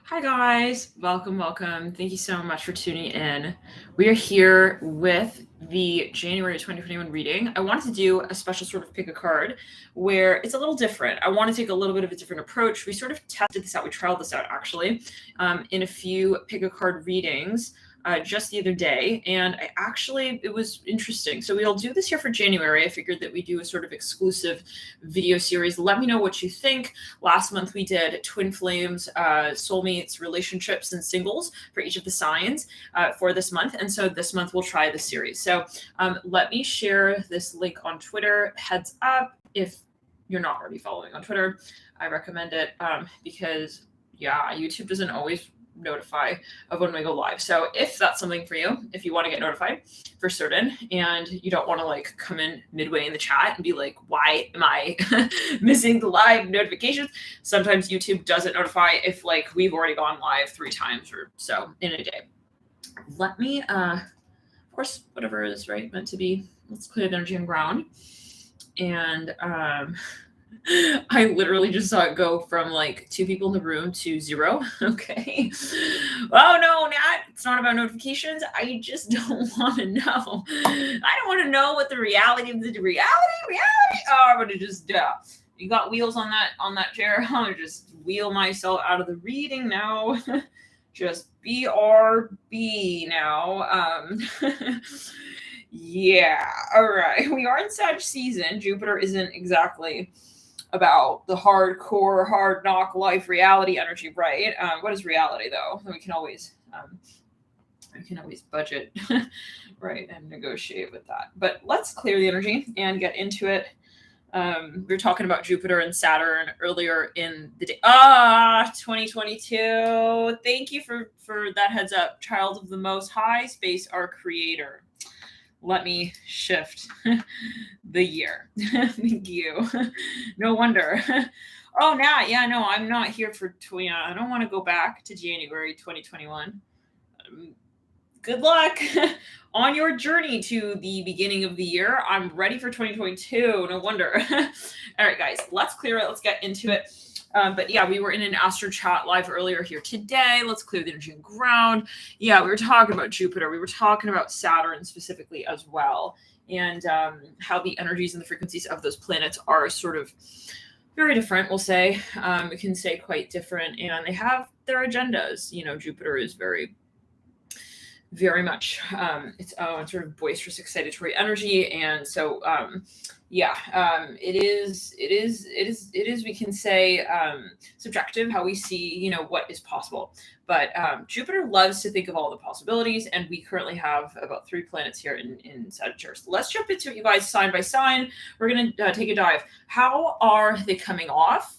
Hi guys, welcome. Thank you so much for tuning in. We are here with the January 2021 reading. I wanted to do a special sort of pick a card where it's a little different. I want to take a little bit of a different approach. We sort of tested this out. We trialed this out actually in a few pick a card readings just the other day, and it was interesting. So we'll do this here for January. I figured that we do a sort of exclusive video series. Let me know what you think. Last month we did twin flames, soulmates, relationships, and singles for each of the signs for this month. And so this month we'll try this series. So let me share this link on Twitter. Heads up, if you're not already following on Twitter, I recommend it because YouTube doesn't always notify of when we go live. So if that's something for you, if you want to get notified for certain and you don't want to like come in midway in the chat and be like, why am I missing the live notifications? Sometimes YouTube doesn't notify if like we've already gone live 3 times or so in a day. Let me of course, whatever is right meant to be, let's clear the energy on ground. And I literally just saw it go from like 2 people in the room to 0. Okay. Oh no, Nat, it's not about notifications. I just don't want to know. I don't want to know what the reality of the reality. Oh, I'm gonna just you got wheels on that chair. I'm gonna just wheel myself out of the reading now. Just BRB now. Yeah. All right. We are in Sag season. Jupiter isn't exactly about the hardcore, hard knock life reality energy, right? What is reality though? We can always budget, right, and negotiate with that. But let's clear the energy and get into it. We were talking about Jupiter and Saturn earlier in the day. 2022. Thank you for that heads up. Child of the Most High, Space, our Creator. Let me shift the year. Thank you. No wonder. Oh, Nat. Yeah, no, I'm not here for I don't want to go back to January 2021. Good luck on your journey to the beginning of the year. I'm ready for 2022. No wonder. All right, guys, let's clear it. Let's get into it. But yeah, we were in an Astro Chat live earlier here today. Let's clear the energy and ground. Yeah, we were talking about Jupiter. We were talking about Saturn specifically as well, and how the energies and the frequencies of those planets are sort of very different, we'll say. We can say quite different, and they have their agendas. You know, Jupiter is very much its own sort of boisterous, excitatory energy, and so it is we can say subjective how we see what is possible, but Jupiter loves to think of all the possibilities, and we currently have about 3 planets here in Sagittarius. Let's jump into it, you guys, sign by sign. We're gonna take a dive. How are they coming off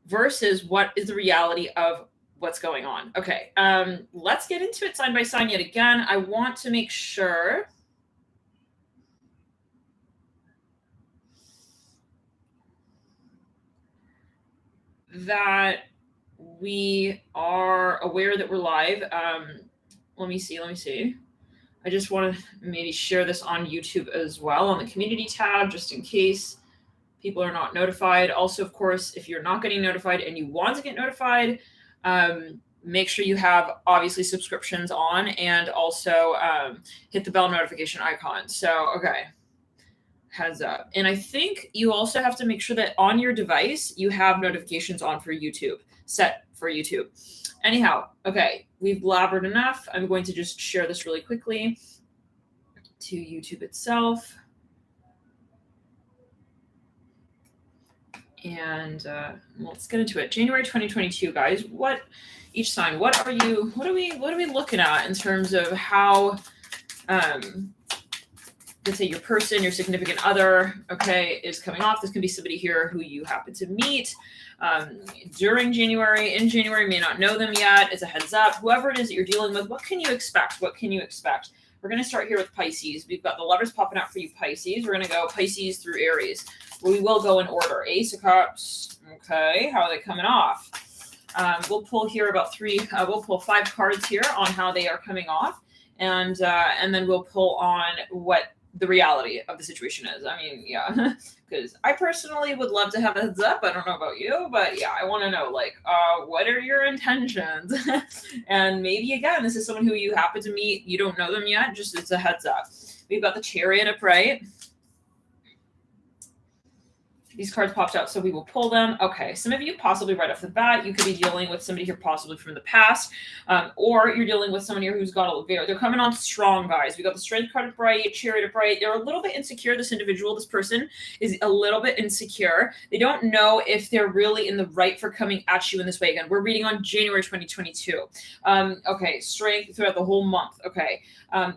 versus what is the reality of what's going on? Okay, let's get into it sign by sign yet again. I want to make sure that we are aware that we're live. Let me see. I just want to maybe share this on YouTube as well on the community tab, just in case people are not notified. Also, of course, if you're not getting notified and you want to get notified, make sure you have obviously subscriptions on, and also hit the bell notification icon. So, okay, heads up. And I think you also have to make sure that on your device you have notifications on for YouTube, set for YouTube. Anyhow, okay, we've blabbered enough. I'm going to just share this really quickly to YouTube itself. And let's get into it. January 2022, guys. What each sign? What are we looking at in terms of how let's say your person, your significant other, okay, is coming off? This can be somebody here who you happen to meet during January, in January, may not know them yet. It's a heads up. Whoever it is that you're dealing with, what can you expect? We're going to start here with Pisces. We've got the Lovers popping out for you, Pisces. We're going to go Pisces through Aries. We will go in order. Ace of Cups. Okay, how are they coming off? We'll pull here about 3. We'll pull 5 cards here on how they are coming off, and then we'll pull on what the reality of the situation is. I mean, yeah, because I personally would love to have a heads up. I don't know about you, but yeah, I want to know, like, what are your intentions? And maybe, again, this is someone who you happen to meet, you don't know them yet, just it's a heads up. We've got the Chariot upright. These cards popped out, so we will pull them. Okay, some of you possibly right off the bat, you could be dealing with somebody here possibly from the past, or you're dealing with someone here who's got a they're coming on strong, guys. We got the Strength card upright, Chariot upright. They're a little bit insecure. This individual, this person is a little bit insecure. They don't know if they're really in the right for coming at you in this way. Again, we're reading on January 2022. Okay, Strength throughout the whole month. Okay,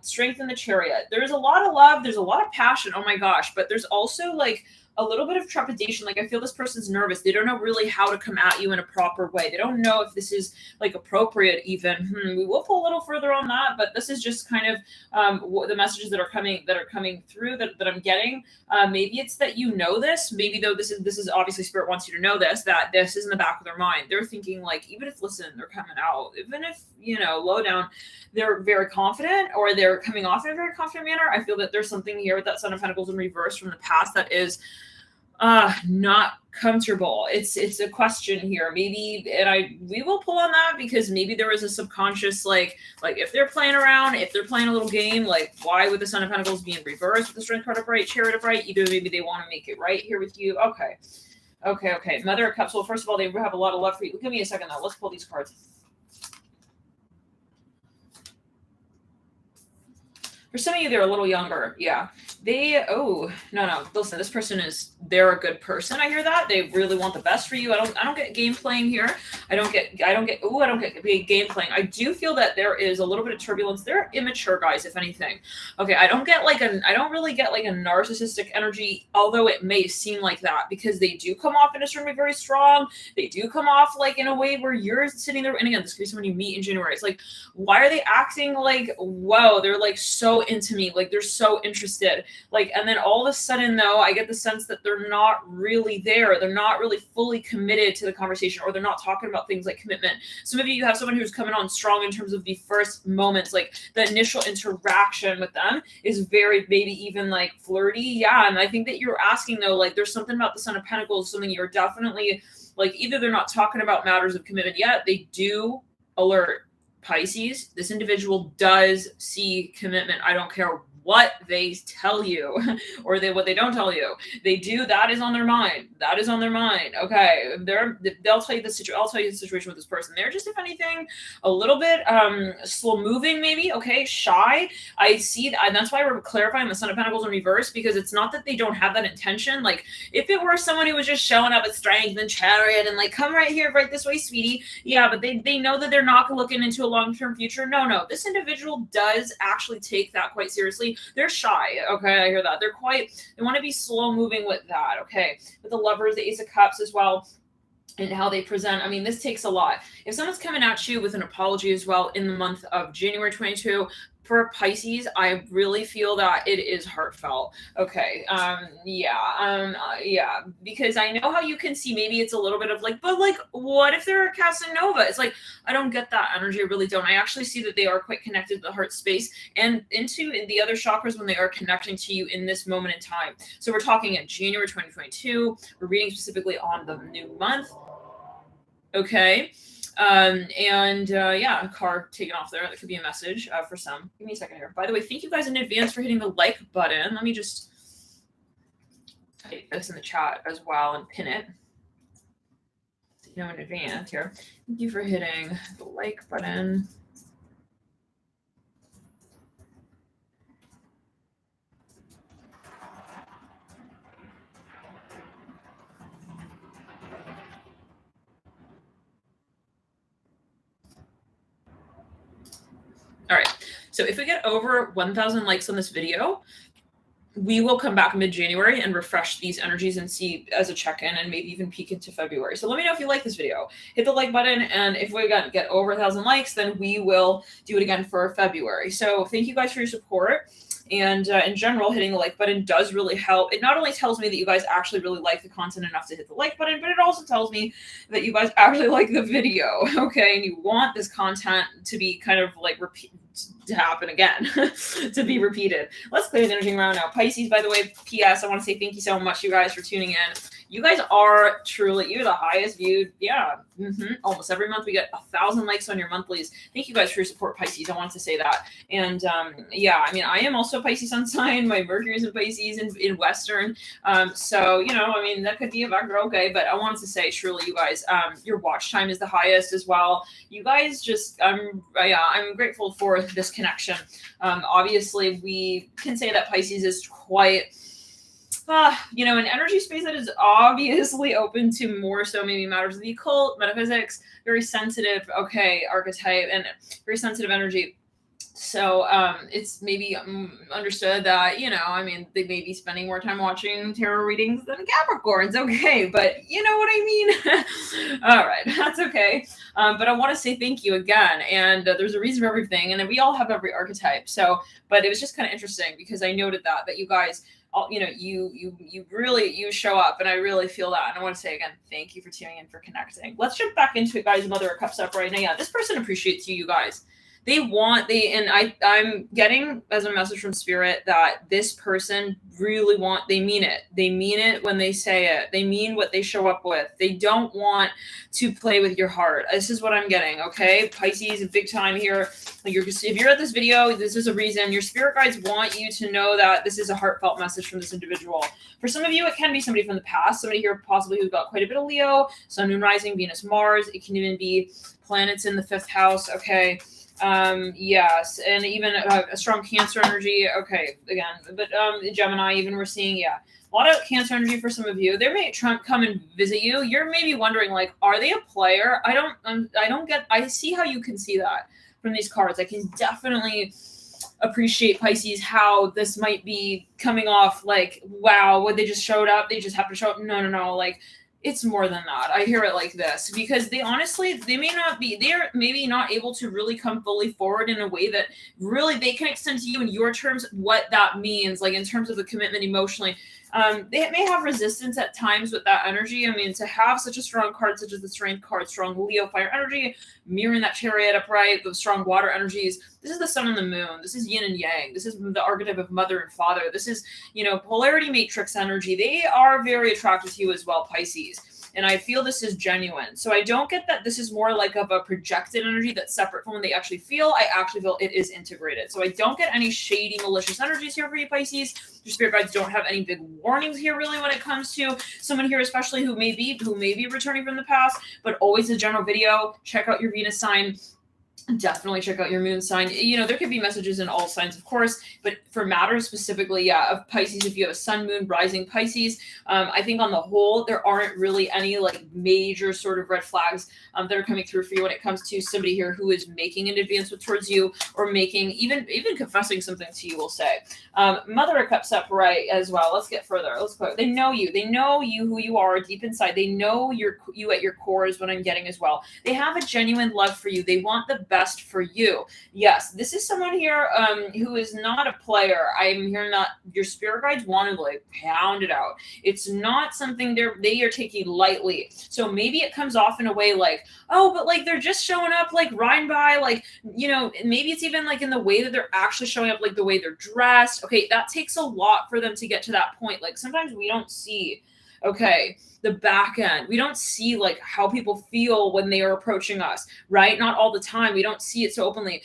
Strength in the Chariot. There's a lot of love. There's a lot of passion. Oh my gosh, but there's also like a little bit of trepidation. Like, I feel this person's nervous. They don't know really how to come at you in a proper way. They don't know if this is like appropriate even. We will pull a little further on that, but this is just kind of the messages that are coming through that I'm getting. Maybe it's that you know this. Maybe though this is obviously Spirit wants you to know this, that this is in the back of their mind. They're thinking like, even if, listen, they're coming out, even if, you know, low down, they're very confident or they're coming off in a very confident manner. I feel that there's something here with that Son of Pentacles in reverse from the past that is not comfortable. It's a question here. Maybe, and we will pull on that because maybe there was a subconscious, like if they're playing around, if they're playing a little game, like why would the Son of Pentacles be in reverse with the Strength card upright, Chariot upright? Either maybe they want to make it right here with you. Okay. Mother of Cups. Well, first of all, they have a lot of love for you. Give me a second though. Let's pull these cards. For some of you, they're a little younger. Yeah. No. Listen, this person they're a good person. I hear that. They really want the best for you. I don't get game playing here. I don't get game playing. I do feel that there is a little bit of turbulence. They're immature guys, if anything. Okay. I don't really get like a narcissistic energy, although it may seem like that, because they do come off in a certain way very strong. They do come off like in a way where you're sitting there. And again, this could be someone you meet in January. It's like, why are they acting like, whoa, they're like so into me, like they're so interested, like, and then all of a sudden though, I get the sense that they're not really there. They're not really fully committed to the conversation, or they're not talking about things like commitment. Some of you have someone who's coming on strong in terms of the first moments, like the initial interaction with them is very, maybe even like flirty. Yeah. And I think that you're asking though, like there's something about the Son of Pentacles, something you're definitely like, either they're not talking about matters of commitment yet. They do alert Pisces, this individual does see commitment. I don't care what they tell you or what they don't tell you. They do. That is on their mind. That is on their mind. Okay. They'll tell you the situation. I'll tell you the situation with this person. They're just, if anything, a little bit slow moving, maybe. Okay. Shy. I see that. And that's why we're clarifying the Son of Pentacles in reverse, because it's not that they don't have that intention. Like if it were someone who was just showing up with Strength and Chariot and like, come right here, right this way, sweetie. Yeah. But they know that they're not looking into a long-term future. No. This individual does actually take that quite seriously. They're shy. Okay, I hear that. They want to be slow moving with that. Okay, with the Lovers, the Ace of Cups as well, and how they present. I mean, this takes a lot. If someone's coming at you with an apology as well in the month of January 22, for Pisces, I really feel that it is heartfelt. Okay. Yeah. Because I know how you can see maybe it's a little bit of like, but like, what if they're a Casanova? It's like, I don't get that energy. I really don't. I actually see that they are quite connected to the heart space and into the other chakras when they are connecting to you in this moment in time. So we're talking at January 2022. We're reading specifically on the new month. Okay. A card taken off there. That could be a message for some. Give me a second here. By the way, thank you guys in advance for hitting the like button. Let me just type this in the chat as well and pin it. So you know in advance here. Thank you for hitting the like button. All right, so if we get over 1,000 likes on this video, we will come back mid-January and refresh these energies and see as a check-in and maybe even peek into February. So let me know if you like this video. Hit the like button, and if we get over 1,000 likes, then we will do it again for February. So thank you guys for your support. And in general, hitting the like button does really help. It not only tells me that you guys actually really like the content enough to hit the like button, but it also tells me that you guys actually like the video, okay? And you want this content to be kind of like to happen again, to be repeated. Let's clear the energy around now. Pisces, by the way, P.S. I want to say thank you so much, you guys, for tuning in. You guys are truly, you're the highest viewed. Yeah. Almost every month we get 1,000 likes on your monthlies. Thank you guys for your support, Pisces. I wanted to say that. And yeah, I mean, I am also a Pisces sun sign. My Mercury is in Pisces in Western. So, you know, I mean, that could be a factor. Okay. But I wanted to say, truly, you guys, your watch time is the highest as well. You guys just, I'm grateful for this connection. Obviously, we can say that Pisces is quite, you know, an energy space that is obviously open to more so maybe matters of the occult, metaphysics, very sensitive, okay, archetype, and very sensitive energy. So it's maybe understood that, you know, I mean, they may be spending more time watching tarot readings than Capricorns, okay, but you know what I mean? All right, that's okay. But I want to say thank you again, and there's a reason for everything, and we all have every archetype. So, but it was just kind of interesting because I noted that you guys, you know, you really show up, and I really feel that. And I want to say again, thank you for tuning in, for connecting. Let's jump back into it, guys. Mother of Cups up right now. Yeah, this person appreciates you guys. I'm getting as a message from Spirit that this person really they mean it. They mean it when they say it. They mean what they show up with. They don't want to play with your heart. This is what I'm getting, okay? Pisces, big time here. If you're at this video, this is a reason. Your spirit guides want you to know that this is a heartfelt message from this individual. For some of you, it can be somebody from the past, somebody here possibly who's got quite a bit of Leo, Sun, Moon, Rising, Venus, Mars. It can even be planets in the 5th house, okay? Yes, and even a strong Cancer energy. Okay, again, but Gemini, even we're seeing, yeah, a lot of Cancer energy for some of you. They may come and visit you. You're maybe wondering, like, are they a player? I don't get. I see how you can see that from these cards. I can definitely appreciate, Pisces, how this might be coming off like, wow, what, they just showed up. They just have to show up. No, like. It's more than that. I hear it like this because they're maybe not able to really come fully forward in a way that really they can extend to you in your terms, what that means, like in terms of the commitment emotionally. They may have resistance at times with that energy. I mean, to have such a strong card, such as the Strength card, strong Leo fire energy, mirroring that Chariot upright, those strong water energies. This is the Sun and the Moon. This is yin and yang. This is the archetype of mother and father. This is, you know, polarity matrix energy. They are very attracted to you as well, Pisces. And I feel this is genuine. So I don't get that this is more like of a projected energy that's separate from when they actually feel. I actually feel it is integrated. So I don't get any shady, malicious energies here for you, Pisces. Your spirit guides don't have any big warnings here really when it comes to someone here, especially who may be returning from the past, but always a general video. Check out your Venus sign. Definitely check out your moon sign. You know, there could be messages in all signs, of course, but for matters specifically, yeah, of Pisces, if you have a Sun, Moon, Rising Pisces, I think on the whole, there aren't really any like major sort of red flags that are coming through for you when it comes to somebody here who is making an advancement towards you or making, even confessing something to you, we'll say. Mother of Cups upright as well. Let's get further. Let's go. They know you. They know you, who you are deep inside. They know you at your core is what I'm getting as well. They have a genuine love for you. They want the best for you. Yes, this is someone here who is not a player. I'm hearing that your spirit guides want to like pound it out. It's not something they are taking lightly. So maybe it comes off in a way like, oh, but like they're just showing up like riding by, like, you know, maybe it's even like in the way that they're actually showing up, like the way they're dressed. Okay, that takes a lot for them to get to that point. Like sometimes we don't see, okay, the back end. We don't see like how people feel when they are approaching us, right? Not all the time. We don't see it so openly.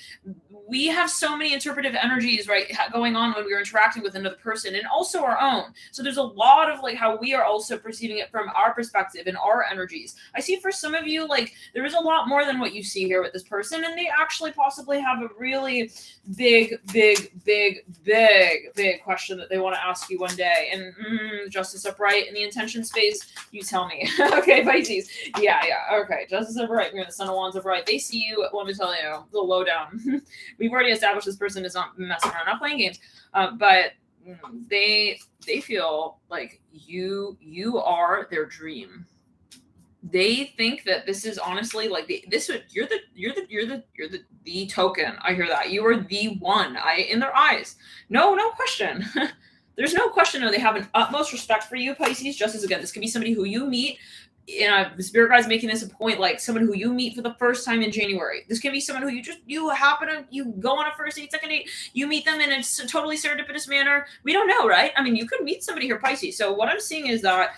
We have so many interpretive energies, right, going on when we're interacting with another person and also our own. So there's a lot of like how we are also perceiving it from our perspective and our energies. I see for some of you, like there is a lot more than what you see here with this person, and they actually possibly have a really big question that they want to ask you one day. And Justice upright in the intention space, you tell me. Okay, Pisces. Yeah. Okay, Justice upright. You're in the Sun of Wands upright. They see you. Let me tell you, the lowdown. We've already established this person is not messing around, not playing games, but they feel like you are their dream. They think that this is honestly like you're the token. I hear that. You are the one. In their eyes. No question. There's no question. No, they have an utmost respect for you, Pisces. Just as, again, this could be somebody who you meet. The spirit guide's making this a point, like someone who you meet for the first time in January. This can be someone who you go on a first date, second date, you meet them in a totally serendipitous manner. We don't know, right? I mean, you could meet somebody here, Pisces. So what I'm seeing is that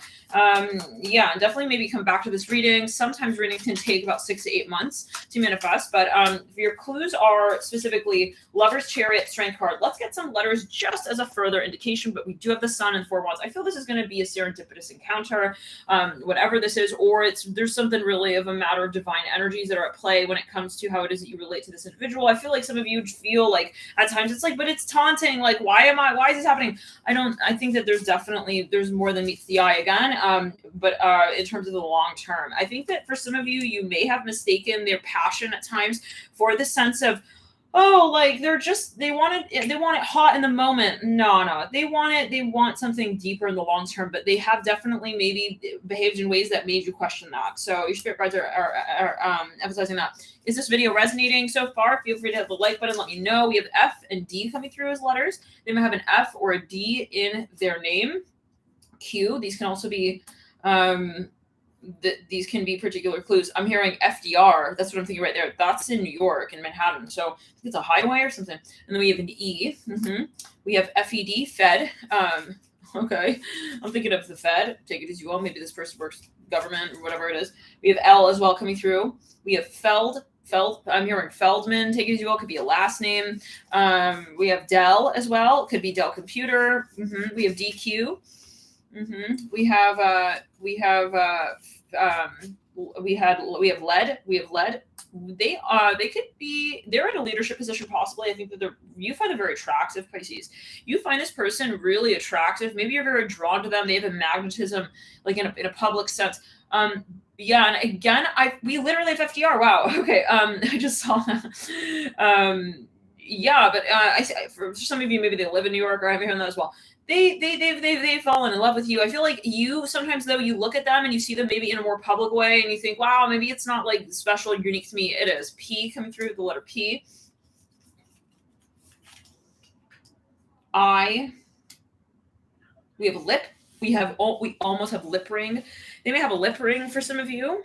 yeah, definitely maybe come back to this reading. Sometimes readings can take about 6 to 8 months to manifest, but your clues are specifically Lover's Chariot, Strength card. Let's get some letters just as a further indication, but we do have the Sun and Four Wands. I feel this is going to be a serendipitous encounter, whatever this is, or there's something really of a matter of divine energies that are at play when it comes to how it is that you relate to this individual. I feel like some of you feel like at times it's like, but it's taunting. Like, why is this happening? I think that there's more than meets the eye again. But in terms of the long term, I think that for some of you, you may have mistaken their passion at times for the sense of, oh, like they want it hot in the moment. No, they want something deeper in the long term, but they have definitely maybe behaved in ways that made you question that. So your spirit guides are emphasizing that. Is this video resonating so far? Feel free to hit the like button. Let me know. We have F and D coming through as letters. They might have an F or a D in their name. Q. These can also be these can be particular clues. I'm hearing FDR. That's what I'm thinking right there. That's in New York, in Manhattan. So I think it's a highway or something. And then we have an E. We have FED, Fed. Okay. I'm thinking of the Fed. Take it as you will. Maybe this person works government or whatever it is. We have L as well coming through. We have Feld. I'm hearing Feldman. Take it as you will. Could be a last name. We have Dell as well. Could be Dell Computer. We have DQ. We have lead. They're in a leadership position possibly. I think that you find them very attractive, Pisces. You find this person really attractive. Maybe you're very drawn to them. They have a magnetism, like in a public sense. Yeah, and again, we literally have FDR. Wow. Okay. I just saw that. Yeah, but for some of you, maybe they live in New York, or I haven't heard that as well. They've fallen in love with you. I feel like you sometimes, though, you look at them and you see them maybe in a more public way and you think, wow, maybe it's not like special or unique to me. It is. P coming through, the letter P. I. We have a lip. We almost have lip ring. They may have a lip ring for some of you.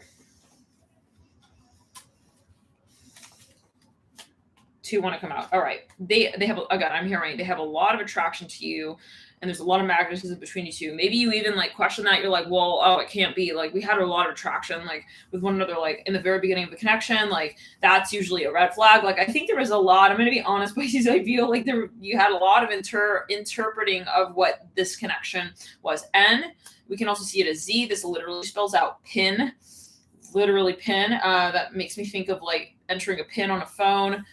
Two want to come out. All right. They have, again, I'm hearing they have a lot of attraction to you, and there's a lot of magnetism between you two. Maybe you even like question that. You're like, well, oh, it can't be. Like, we had a lot of attraction, like with one another, like in the very beginning of the connection. Like, that's usually a red flag. Like, I think there was a lot. I'm going to be honest, Pisces. I feel like you had a lot of interpreting of what this connection was. N. We can also see it as Z. This literally spells out pin. Literally pin. That makes me think of like entering a pin on a phone.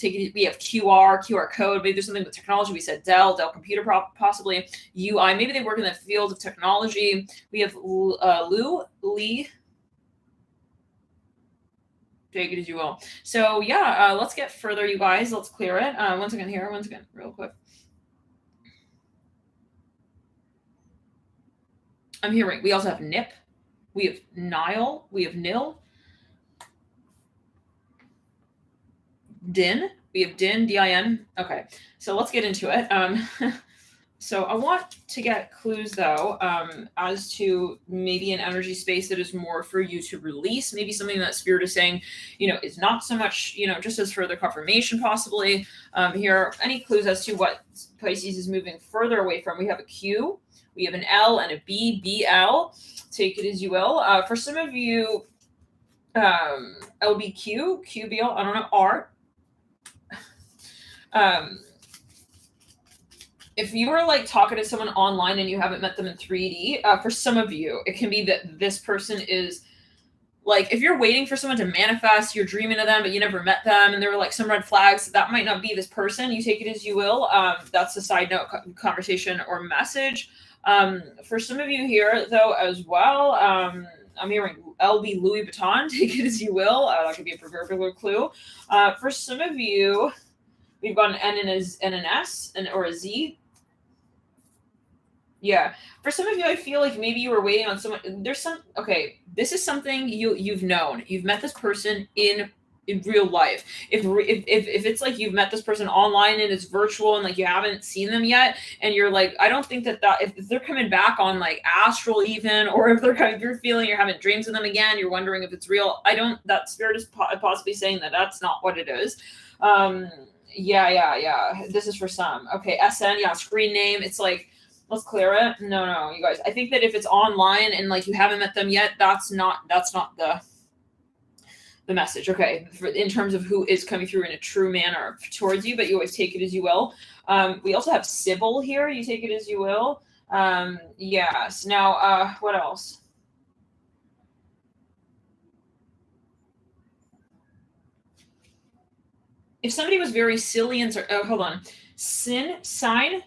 We have QR code. Maybe there's something with technology. We said Dell Computer, possibly UI. Maybe they work in the field of technology. We have Lee. Take it as you will. So yeah, let's get further, you guys. Let's clear it. One second, real quick. I'm hearing. We also have Nip. We have Nile. We have Nil. Din. We have Din, D-I-N. Okay, so let's get into it. So I want to get clues, though, as to maybe an energy space that is more for you to release, maybe something that Spirit is saying, is not so much, just as further confirmation, possibly. Here, any clues as to what Pisces is moving further away from? We have a Q, we have an L, and a B, BL. Take it as you will. For some of you, LBQ, QBL, I don't know, R. If you were like talking to someone online and you haven't met them in 3D, for some of you, it can be that this person is like, if you're waiting for someone to manifest, you're dreaming of them, but you never met them, and there were like some red flags, that might not be this person. You take it as you will. That's a side note conversation or message. For some of you here, though, as well, I'm hearing LB Louis Vuitton. Take it as you will. That could be a proverbial clue. For some of you, we've got an N and an S or a Z. Yeah. For some of you, I feel like maybe you were waiting on someone. Okay, this is something you've known. You've met this person in real life. If it's like you've met this person online and it's virtual and like you haven't seen them yet, and you're like, I don't think that if they're coming back on like astral even, or if you're feeling you're having dreams of them again, you're wondering if it's real. That spirit is possibly saying that that's not what it is. Yeah. This is for some. Okay, SN, yeah, screen name. It's like, let's clear it. No, you guys. I think that if it's online and like you haven't met them yet, that's not the message. Okay, in terms of who is coming through in a true manner towards you, but you always take it as you will. We also have Sybil here. You take it as you will. Yes. Now, what else? If somebody was very silly and hold on, sign, SIN.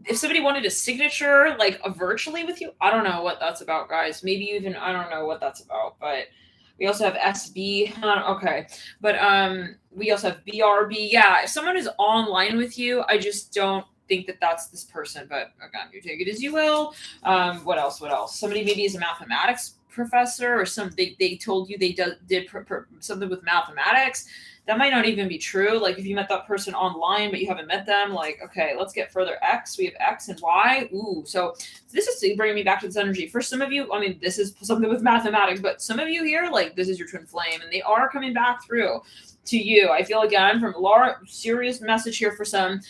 If somebody wanted a signature like virtually with you, I don't know what that's about, guys. Maybe even I don't know what that's about, but we also have SB. Okay, but we also have BRB. Yeah, if someone is online with you, I just don't think that that's this person. But again, you take it as you will. What else? Somebody maybe is a mathematics professor, or they told you they did something with mathematics. That might not even be true. Like if you met that person online, but you haven't met them, like, okay, let's get further. X, we have X and Y. Ooh, so this is bringing me back to this energy. For some of you, I mean, this is something with mathematics, but some of you here, like this is your twin flame and they are coming back through to you. I feel again from Laura, serious message here for some.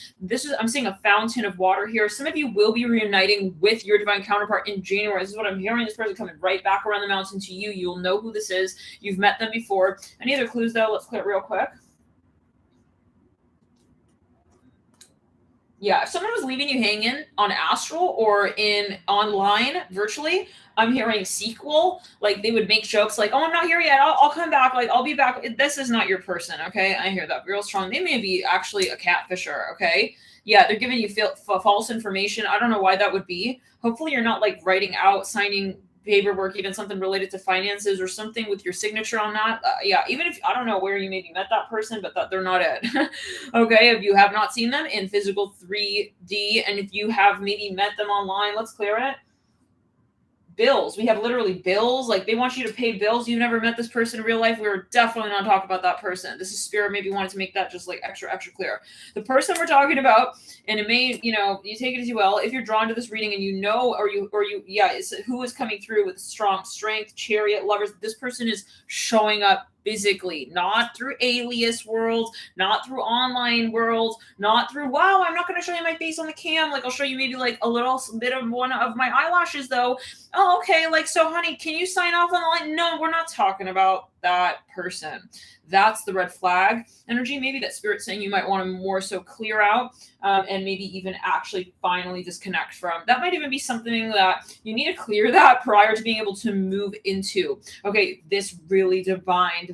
I'm seeing a fountain of water here. Some of you will be reuniting with your divine counterpart in January. This is what I'm hearing. This person coming right back around the mountain to you. You'll know who this is. You've met them before. Any other clues though? Let's clear it real quick. Yeah, if someone was leaving you hanging on astral or in online virtually, I'm hearing sequel. Like they would make jokes like, "Oh, I'm not here yet. I'll come back. Like I'll be back." This is not your person, okay? I hear that real strong. They may be actually a catfisher, okay? Yeah, they're giving you false information. I don't know why that would be. Hopefully, you're not like writing out, signing paperwork, even something related to finances or something with your signature on that. Yeah, even if I don't know where you maybe met that person, but they're not it. Okay, if you have not seen them in physical 3D, and if you have maybe met them online, let's clear it. Bills. We have literally bills. Like they want you to pay bills. You've never met this person in real life. We're definitely not talking about that person. This is spirit maybe wanted to make that just like extra clear. The person we're talking about, and it may, you take it as you will. If you're drawn to this reading and you know, it's who is coming through with strong strength, chariot, lovers. This person is showing up physically, not through alias worlds, not through online worlds, not through, wow, I'm not going to show you my face on the cam. Like I'll show you maybe like a little bit of one of my eyelashes though. Oh, okay. Like, so honey, can you sign off on the line? No, we're not talking about that person. That's the red flag energy. Maybe that spirit's saying you might want to more so clear out and maybe even actually finally disconnect from. That might even be something that you need to clear that prior to being able to move into. Okay, this really divine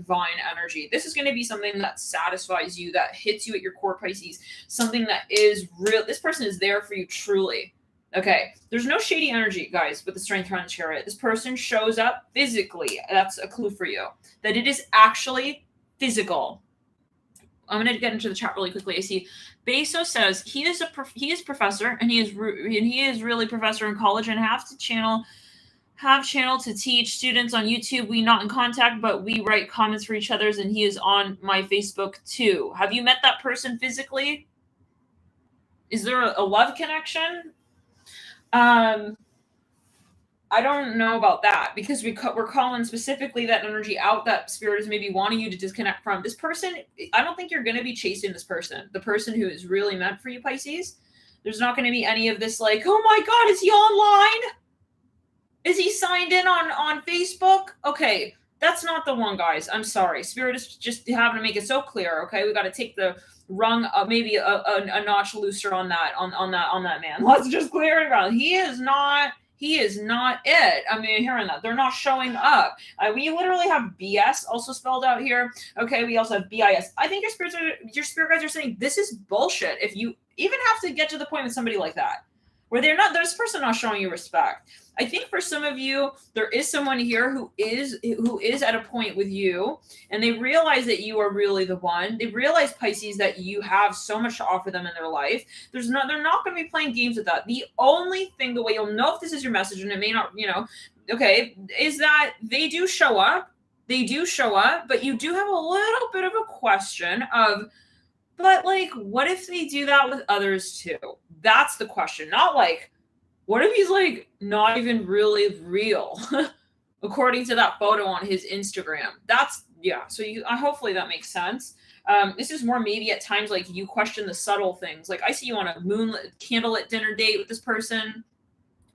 energy. This is going to be something that satisfies you, that hits you at your core, Pisces. Something that is real. This person is there for you truly. Okay, there's no shady energy, guys, with the Strength Run Chariot. This person shows up physically. That's a clue for you. That it is actually physical. I'm going to get into the chat really quickly. I see Beso says he is professor, and he is really professor in college and have channel to teach students on YouTube. We not in contact, but we write comments for each other's, and he is on my Facebook too. Have you met that person physically? Is there a love connection? I don't know about that because we're calling specifically that energy out. That spirit is maybe wanting you to disconnect from this person. I don't think you're going to be chasing this person, the person who is really meant for you, Pisces. There's not going to be any of this like, oh my God, is he online? Is he signed in on Facebook? Okay, that's not the one, guys. I'm sorry. Spirit is just having to make it so clear. Okay, we got to take the rung maybe a notch looser on that man. Let's just clear it around. He is not it. I mean, hearing that they're not showing up. We literally have BS also spelled out here. Okay, we also have BIS. I think your spirit guys are saying this is bullshit. If you even have to get to the point with somebody like that, where this person not showing you respect. I think for some of you, there is someone here who is at a point with you, and they realize that you are really the one. They realize, Pisces, that you have so much to offer them in their life. They're not going to be playing games with that. The only thing, the way you'll know if this is your message, and it may not, okay, is that they do show up. They do show up, but you do have a little bit of a question of, but like, what if they do that with others too? That's the question. Not like, what if he's like not even really real, according to that photo on his Instagram? So hopefully that makes sense. This is more maybe at times like you question the subtle things. Like I see you on a moonlit candlelit dinner date with this person.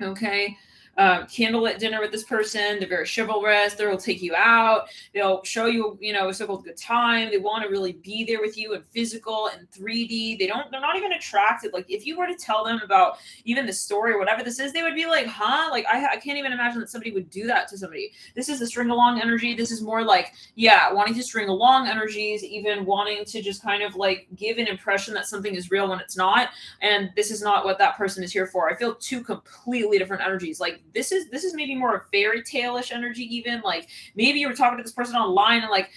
Okay. Candlelit dinner with this person. They're very chivalrous. They'll take you out. They'll show you, a so-called good time. They want to really be there with you in physical and 3D. They're not even attracted. Like if you were to tell them about even the story or whatever this is, they would be like, huh? Like I can't even imagine that somebody would do that to somebody. This is the string along energy. This is more like, wanting to string along energies, even wanting to just kind of like give an impression that something is real when it's not. And this is not what that person is here for. I feel two completely different energies. Like this is maybe more a fairy tale-ish energy, even like maybe you were talking to this person online and like,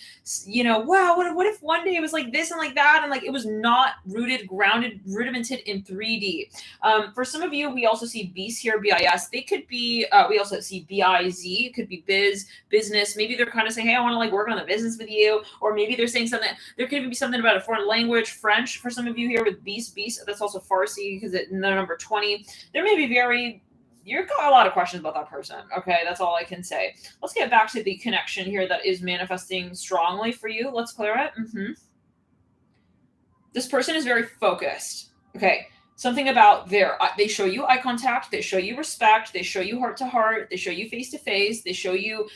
wow, what if one day it was like this and like that, and like it was not grounded, rudimented in 3D. For some of you, we also see beasts here, BIS. They could be, we also see BIZ. It could be business. Maybe they're kind of saying, hey, I want to like work on the business with you. Or maybe they're saying something, there could even be something about a foreign language, French for some of you here with beast. That's also Farsi because it's the number 20. There may be you've got a lot of questions about that person. Okay, that's all I can say. Let's get back to the connection here that is manifesting strongly for you. Let's clear it. This person is very focused. Okay, something about they show you eye contact, they show you respect, they show you heart to heart, they show you face to face, they show you,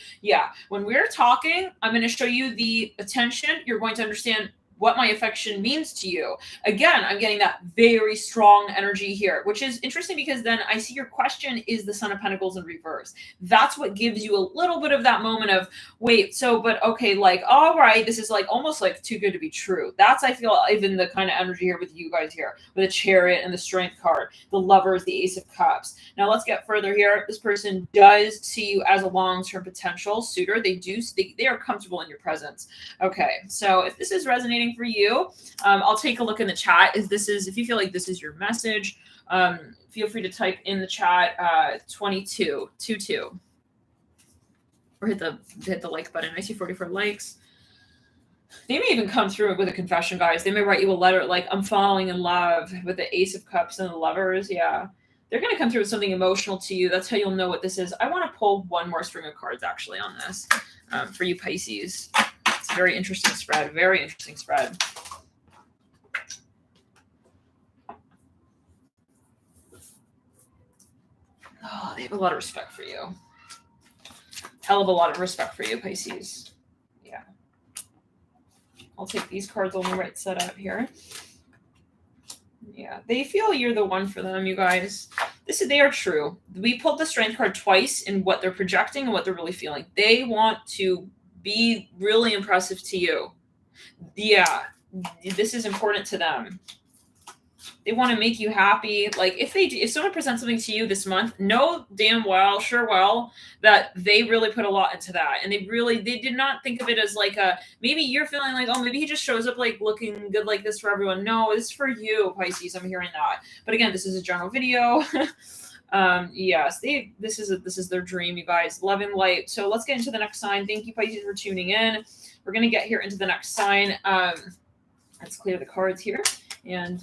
when we're talking, I'm going to show you the attention. You're going to understand what my affection means to you. Again, I'm getting that very strong energy here, which is interesting because then I see your question is the Son of Pentacles in reverse. That's what gives you a little bit of that moment of, wait, but okay, like, all right, this is like almost like too good to be true. That's, I feel, even the kind of energy here with you guys here, with the Chariot and the Strength card, the Lovers, the Ace of Cups. Now let's get further here. This person does see you as a long-term potential suitor. They are comfortable in your presence. Okay, so if this is resonating for you, I'll take a look in the chat. If you feel like this is your message, feel free to type in the chat 2222 or hit the like button. I see 44 likes. They may even come through with a confession, guys. They may write you a letter like, I'm falling in love, with the Ace of Cups and the Lovers. Yeah, they're going to come through with something emotional to you. That's how you'll know what this is. I want to pull one more string of cards actually on this for you Pisces. It's a very interesting spread. Very interesting spread. Oh, they have a lot of respect for you. Hell of a lot of respect for you, Pisces. Yeah. I'll take these cards on the right side up here. Yeah, they feel you're the one for them, you guys. They are true. We pulled the Strength card twice in what they're projecting and what they're really feeling. They want to be really impressive to you. Yeah, this is important to them. They want to make you happy. Like if someone presents something to you this month, know damn well, sure well, that they really put a lot into that. And they did not think of it as like maybe you're feeling like, oh, maybe he just shows up like looking good like this for everyone. No, it's for you, Pisces. I'm hearing that. But again, this is a general video. Yes, this is their dream, you guys. Love and light. So let's get into the next sign. Thank you, Pisces, for tuning in. We're going to get here into the next sign. Let's clear the cards here. And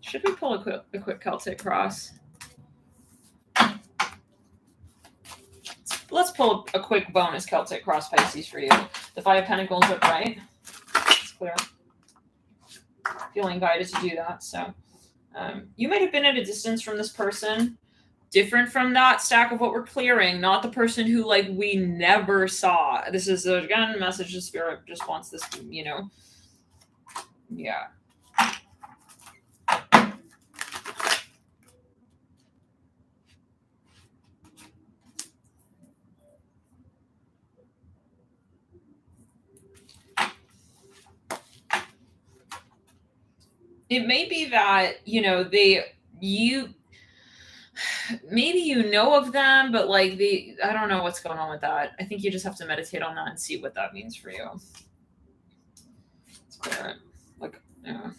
should we pull a quick Celtic Cross? Let's pull a quick bonus Celtic Cross, Pisces, for you. The Five of Pentacles up right. It's clear. Feeling guided to do that. So you might have been at a distance from this person, different from that stack of what we're clearing, not the person who like we never saw. This is again a message the Spirit just wants this, yeah. it may be that, you know, maybe you know of them, but like I don't know what's going on with that. I think you just have to meditate on that and see what that means for you. Let's clear it. Like, yeah.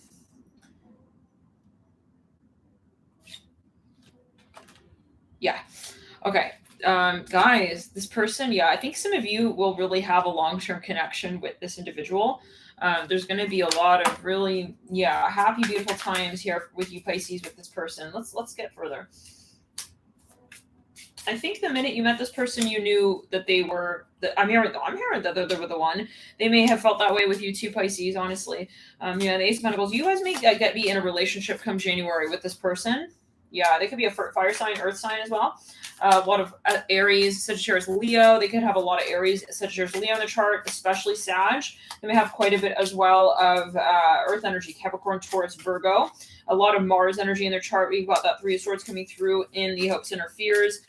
Yeah. Okay. Guys, this person, yeah, I think some of you will really have a long-term connection with this individual. There's going to be a lot of really, yeah, happy, beautiful times here with you, Pisces, with this person. Let's get further. I think the minute you met this person, you knew that they were. I'm hearing that they were the one. They may have felt that way with you too, Pisces. Honestly, yeah, the Ace of Pentacles. You guys may get be in a relationship come January with this person. Yeah, they could be a fire sign, earth sign as well. A lot of Aries, Sagittarius, Leo. They could have a lot of Aries, Sagittarius, Leo in the chart, especially Sag. They may have quite a bit as well of earth energy, Capricorn, Taurus, Virgo. A lot of Mars energy in their chart. We've got that Three of Swords coming through in the hopes and our fears.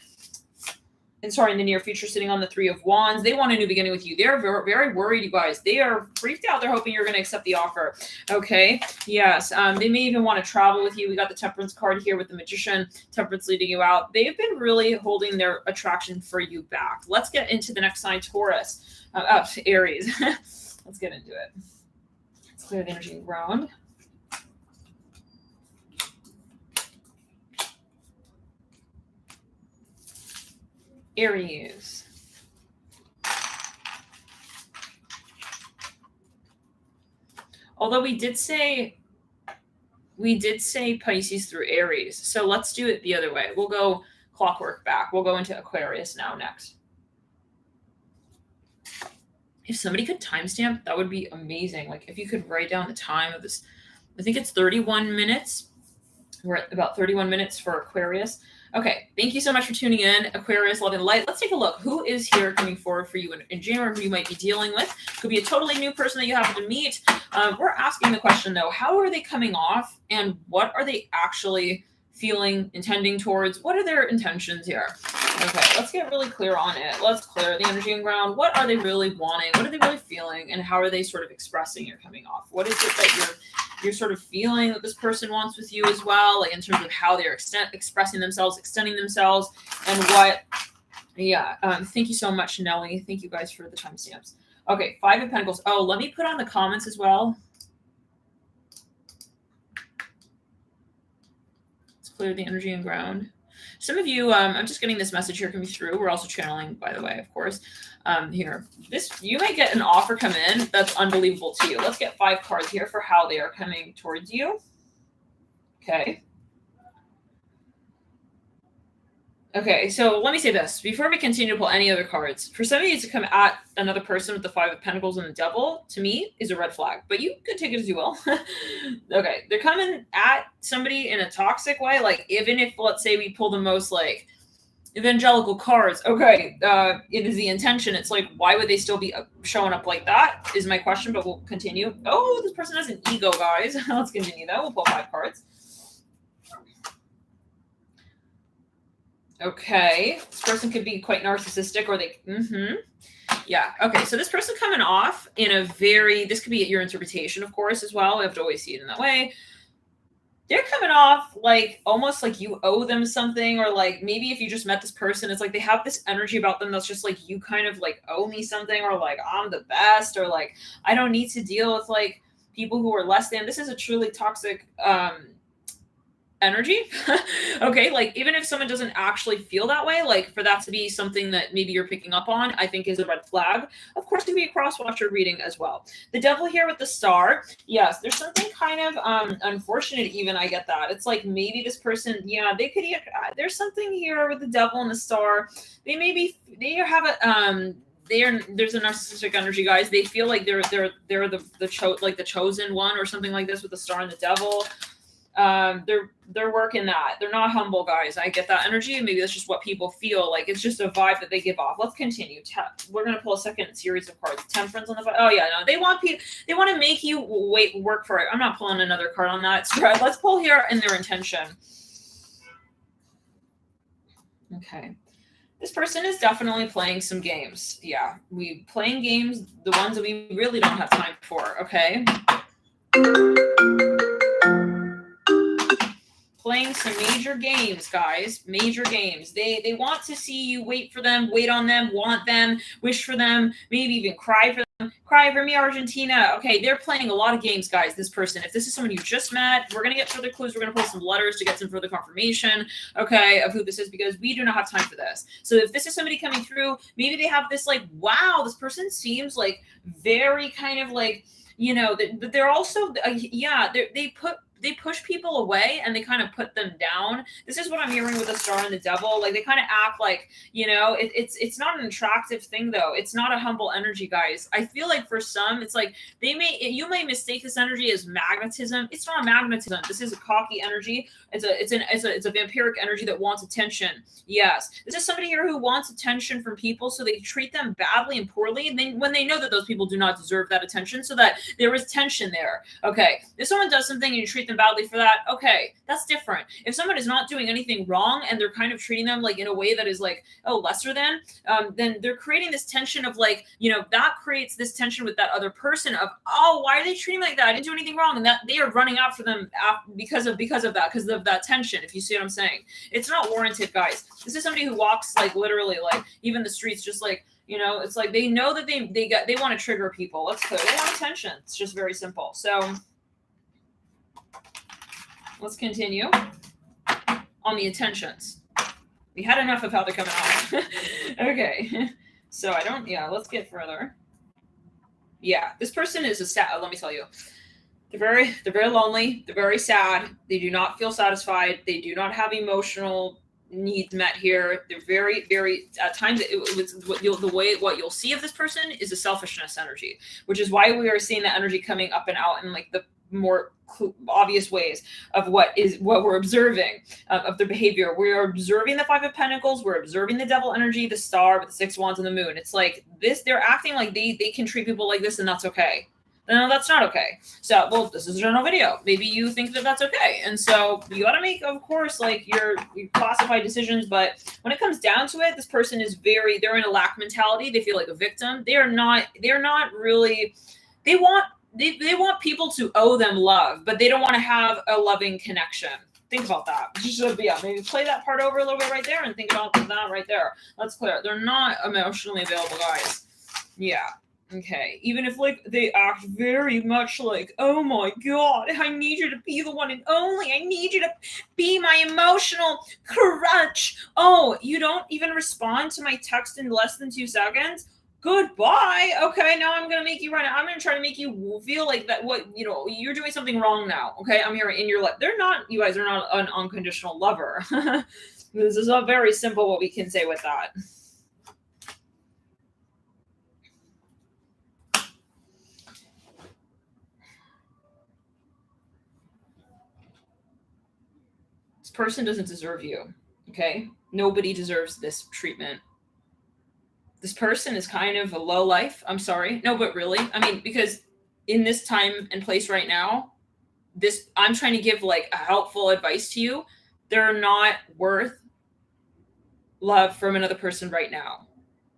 And sorry, in the near future, sitting on the Three of Wands. They want a new beginning with you. They're very, very worried, you guys. They are freaked out. They're hoping you're going to accept the offer. Okay. Yes. They may even want to travel with you. We got the Temperance card here with the Magician. Temperance leading you out. They've been really holding their attraction for you back. Let's get into the next sign, Taurus. Aries. Let's get into it. Let's clear the energy around. Aries. Although we did say Pisces through Aries. So let's do it the other way. We'll go clockwork back. We'll go into Aquarius now next. If somebody could timestamp, that would be amazing. Like if you could write down the time of this. I think it's 31 minutes. We're at about 31 minutes for Aquarius. Okay, thank you so much for tuning in, Aquarius, love and light. Let's take a look. Who is here coming forward for you in January, who you might be dealing with? Could be a totally new person that you happen to meet. We're asking the question, though, how are they coming off and what are they actually feeling, intending towards? What are their intentions here? Okay, let's get really clear on it. Let's clear the energy and ground. What are they really wanting? What are they really feeling? And how are they sort of expressing your coming off? What is it that you're sort of feeling that this person wants with you as well, like in terms of how they're expressing themselves, extending themselves, and what, yeah. Thank you so much, Nelly. Thank you guys for the timestamps. Okay, Five of Pentacles. Oh, let me put on the comments as well. Let's clear the energy and ground. Some of you, I'm just getting this message here coming through. We're also channeling, by the way, of course. Here, you might get an offer come in that's unbelievable to you. Let's get 5 cards here for how they are coming towards you. Okay. Okay, so let me say this. Before we continue to pull any other cards, for some of you to come at another person with the 5 of Pentacles and the Devil, to me, is a red flag. But you could take it as you will. Okay, they're coming at somebody in a toxic way. Like, even if, let's say, we pull the most, like, evangelical cards. Okay, it is the intention. It's like, why would they still be showing up like that is my question, but we'll continue. Oh, this person has an ego, guys. Let's continue, though. We'll pull 5 cards. Okay, this person could be quite narcissistic, or they, yeah. Okay, so this person coming off in a very, this could be your interpretation, of course, as well. We have to always see it in that way. They're coming off like almost like you owe them something, or like maybe if you just met this person, it's like they have this energy about them that's just like, you kind of like owe me something, or like I'm the best, or like I don't need to deal with like people who are less than. This is a truly toxic energy. Okay, like even if someone doesn't actually feel that way, like for that to be something that maybe you're picking up on, I think is a red flag. Of course, it can be a cross-watcher reading as well. The Devil here with the Star, yes, there's something kind of unfortunate even. I get that. It's like maybe this person, yeah, they could, there's something here with the Devil and the Star. They have a there's a narcissistic energy, guys. They feel like they're the chosen one or something like this with the Star and the Devil. They're working that. They're not humble, guys. I get that energy. Maybe that's just what people feel like. It's just a vibe that they give off. Let's continue. We're gonna pull a second series of cards. Temperance on the. Oh yeah, no. They want to make you work for it. I'm not pulling another card on that. Let's pull here in their intention. Okay. This person is definitely playing some games. Yeah, we playing games, the ones that we really don't have time for. Okay. some major games, guys. Major games. They want to see you wait for them, wait on them, want them, wish for them, maybe even cry for them. Cry for me, Argentina. Okay, they're playing a lot of games, guys, this person. If this is someone you just met, we're going to get further clues. We're going to pull some letters to get some further confirmation, okay, of who this is, because we do not have time for this. So if this is somebody coming through, maybe they have this like, wow, this person seems like very kind of like, you know, that they're also, they push people away and they kind of put them down. This is what I'm hearing with the Star and the Devil. Like they kind of act like, you know, it's not an attractive thing though. It's not a humble energy, guys. I feel like for some, it's like you may mistake this energy as magnetism. It's not a magnetism. This is a cocky energy. It's a vampiric energy that wants attention. Yes, this is somebody here who wants attention from people, so they treat them badly and poorly. And then when they know that those people do not deserve that attention, so that there is tension there. Okay, if someone does something and you treat them badly for that, okay, that's different. If someone is not doing anything wrong and they're kind of treating them like in a way that is like, oh, lesser than, then they're creating this tension of like, you know, that creates this tension with that other person of, oh, why are they treating me like that? I didn't do anything wrong. And that they are running after them because of that tension. If you see what I'm saying, it's not warranted, guys. This is somebody who walks like literally like even the streets, just like, you know, it's like they know that they want to trigger people. Let's clear. They want attention. It's just very simple. So let's continue on the intentions. We had enough of how they're coming off. Okay. So let's get further. Yeah, this person is a sad, let me tell you. They're very lonely. They're very sad. They do not feel satisfied. They do not have emotional needs met here. They're very, very, at times what you'll see of this person is a selfishness energy, which is why we are seeing that energy coming up and out in like the more obvious ways of what we're observing of their behavior. We're observing the Five of Pentacles. We're observing the Devil energy, the Star with the Six of Wands and the Moon. It's like this, they're acting like they can treat people like this, and that's okay. No, that's not okay. So, well, this is a general video. Maybe you think that that's okay. And so you got to make, of course, like your classified decisions. But when it comes down to it, this person is they're in a lack mentality. They feel like a victim. They're not really, they want people to owe them love, but they don't want to have a loving connection. Think about that. Maybe play that part over a little bit right there and think about that right there. That's clear. They're not emotionally available, guys. Yeah. Okay, even if like they act very much like, oh my God, I need you to be the one and only. I need you to be my emotional crutch. Oh, you don't even respond to my text in less than 2 seconds? Goodbye. Okay, now I'm gonna make you run. I'm gonna try to make you feel like that. You're doing something wrong now. Okay, I'm here in your life. You guys are not an unconditional lover. This is a very simple what we can say with that. Person doesn't deserve you. Okay, nobody deserves this treatment. This person is kind of a low life. I'm sorry. No, but really, I mean, because in this time and place right now, I'm trying to give like a helpful advice to you. They're not worth love from another person right now,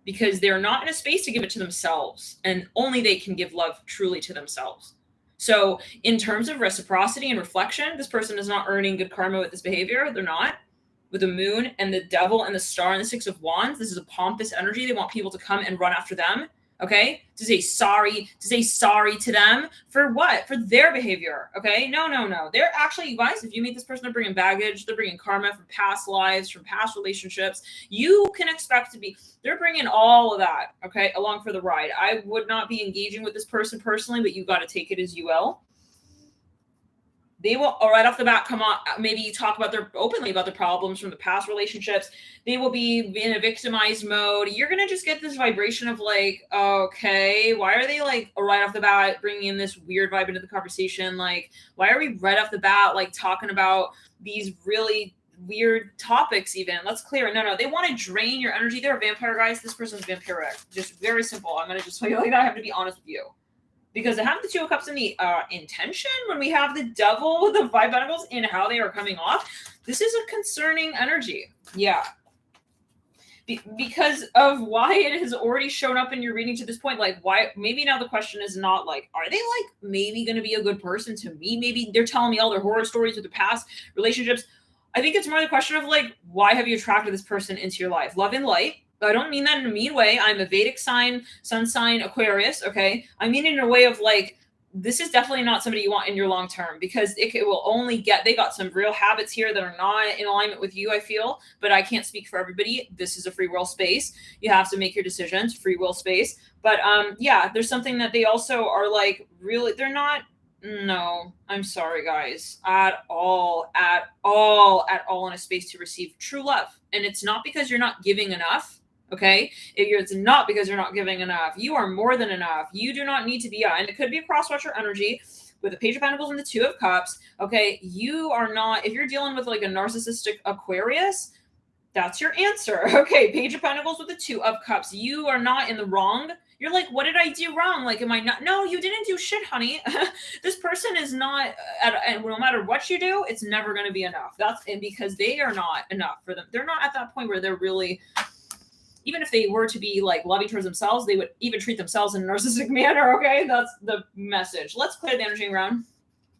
because they're not in a space to give it to themselves, and only they can give love truly to themselves. So in terms of reciprocity and reflection, this person is not earning good karma with this behavior. They're not. With the Moon and the Devil and the Star and the Six of Wands, this is a pompous energy. They want people to come and run after them. Okay? To say sorry to them for what? For their behavior. Okay? No. They're actually, you guys, if you meet this person, they're bringing baggage. They're bringing karma from past lives, from past relationships. You can expect they're bringing all of that, okay, along for the ride. I would not be engaging with this person personally, but you got to take it as you will. They will, right off the bat, come on, maybe talk openly about their problems from the past relationships. They will be in a victimized mode. You're going to just get this vibration of like, okay, why are they like right off the bat bringing in this weird vibe into the conversation? Like, why are we right off the bat like talking about these really weird topics even? Let's clear it. No, they want to drain your energy. They're a vampire, guys. This person's vampiric. Just very simple. I'm going to just tell you like that. I have to be honest with you. Because I have the Two of Cups in the intention, when we have the Devil with the Five of Pentacles in how they are coming off, this is a concerning energy. Yeah. Because of why it has already shown up in your reading to this point. Like, why? Maybe now the question is not like, are they like maybe going to be a good person to me? Maybe they're telling me all their horror stories with their past relationships. I think it's more the question of like, why have you attracted this person into your life? Love and light. I don't mean that in a mean way. I'm a Vedic sign, sun sign, Aquarius. Okay. I mean it in a way of like, this is definitely not somebody you want in your long term, because it will only get, they got some real habits here that are not in alignment with you, I feel, but I can't speak for everybody. This is a free will space. You have to make your decisions, free will space. But yeah, there's something that they also are like, really, they're not, no, I'm sorry, guys, at all in a space to receive true love. And it's not because you're not giving enough. Okay. It's not because you're not giving enough. You are more than enough. You do not need to be, and it could be a cross-watcher energy with the Page of Pentacles and the Two of Cups. Okay. You are not, if you're dealing with like a narcissistic Aquarius, that's your answer. Okay. Page of Pentacles with the Two of Cups. You are not in the wrong. You're like, what did I do wrong? Like, am I not? No, you didn't do shit, honey. This person is not, and no matter what you do, it's never going to be enough. And because they are not enough for them. They're not at that point where they're really, even if they were to be like loving towards themselves, they would even treat themselves in a narcissistic manner. Okay. That's the message. Let's clear the energy around.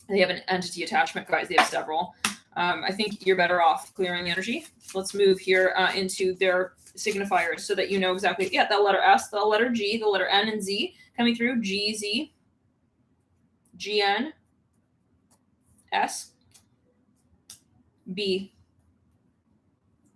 They have an entity attachment, guys. They have several. I think you're better off clearing the energy. Let's move here into their signifiers so that you know exactly. Yeah, the letter S, the letter G, the letter N and Z coming through. G, Z, G, N, S, B.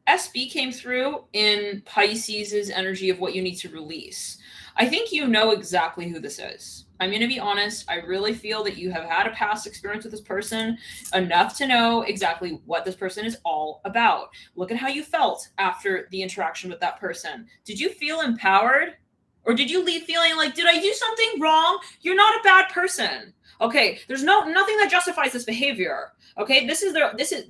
SB came through in Pisces' energy of what you need to release. I think you know exactly who this is. I'm going to be honest. I really feel that you have had a past experience with this person enough to know exactly what this person is all about. Look at how you felt after the interaction with that person. Did you feel empowered? Or did you leave feeling like, did I do something wrong? You're not a bad person. Okay, there's nothing that justifies this behavior. Okay, this is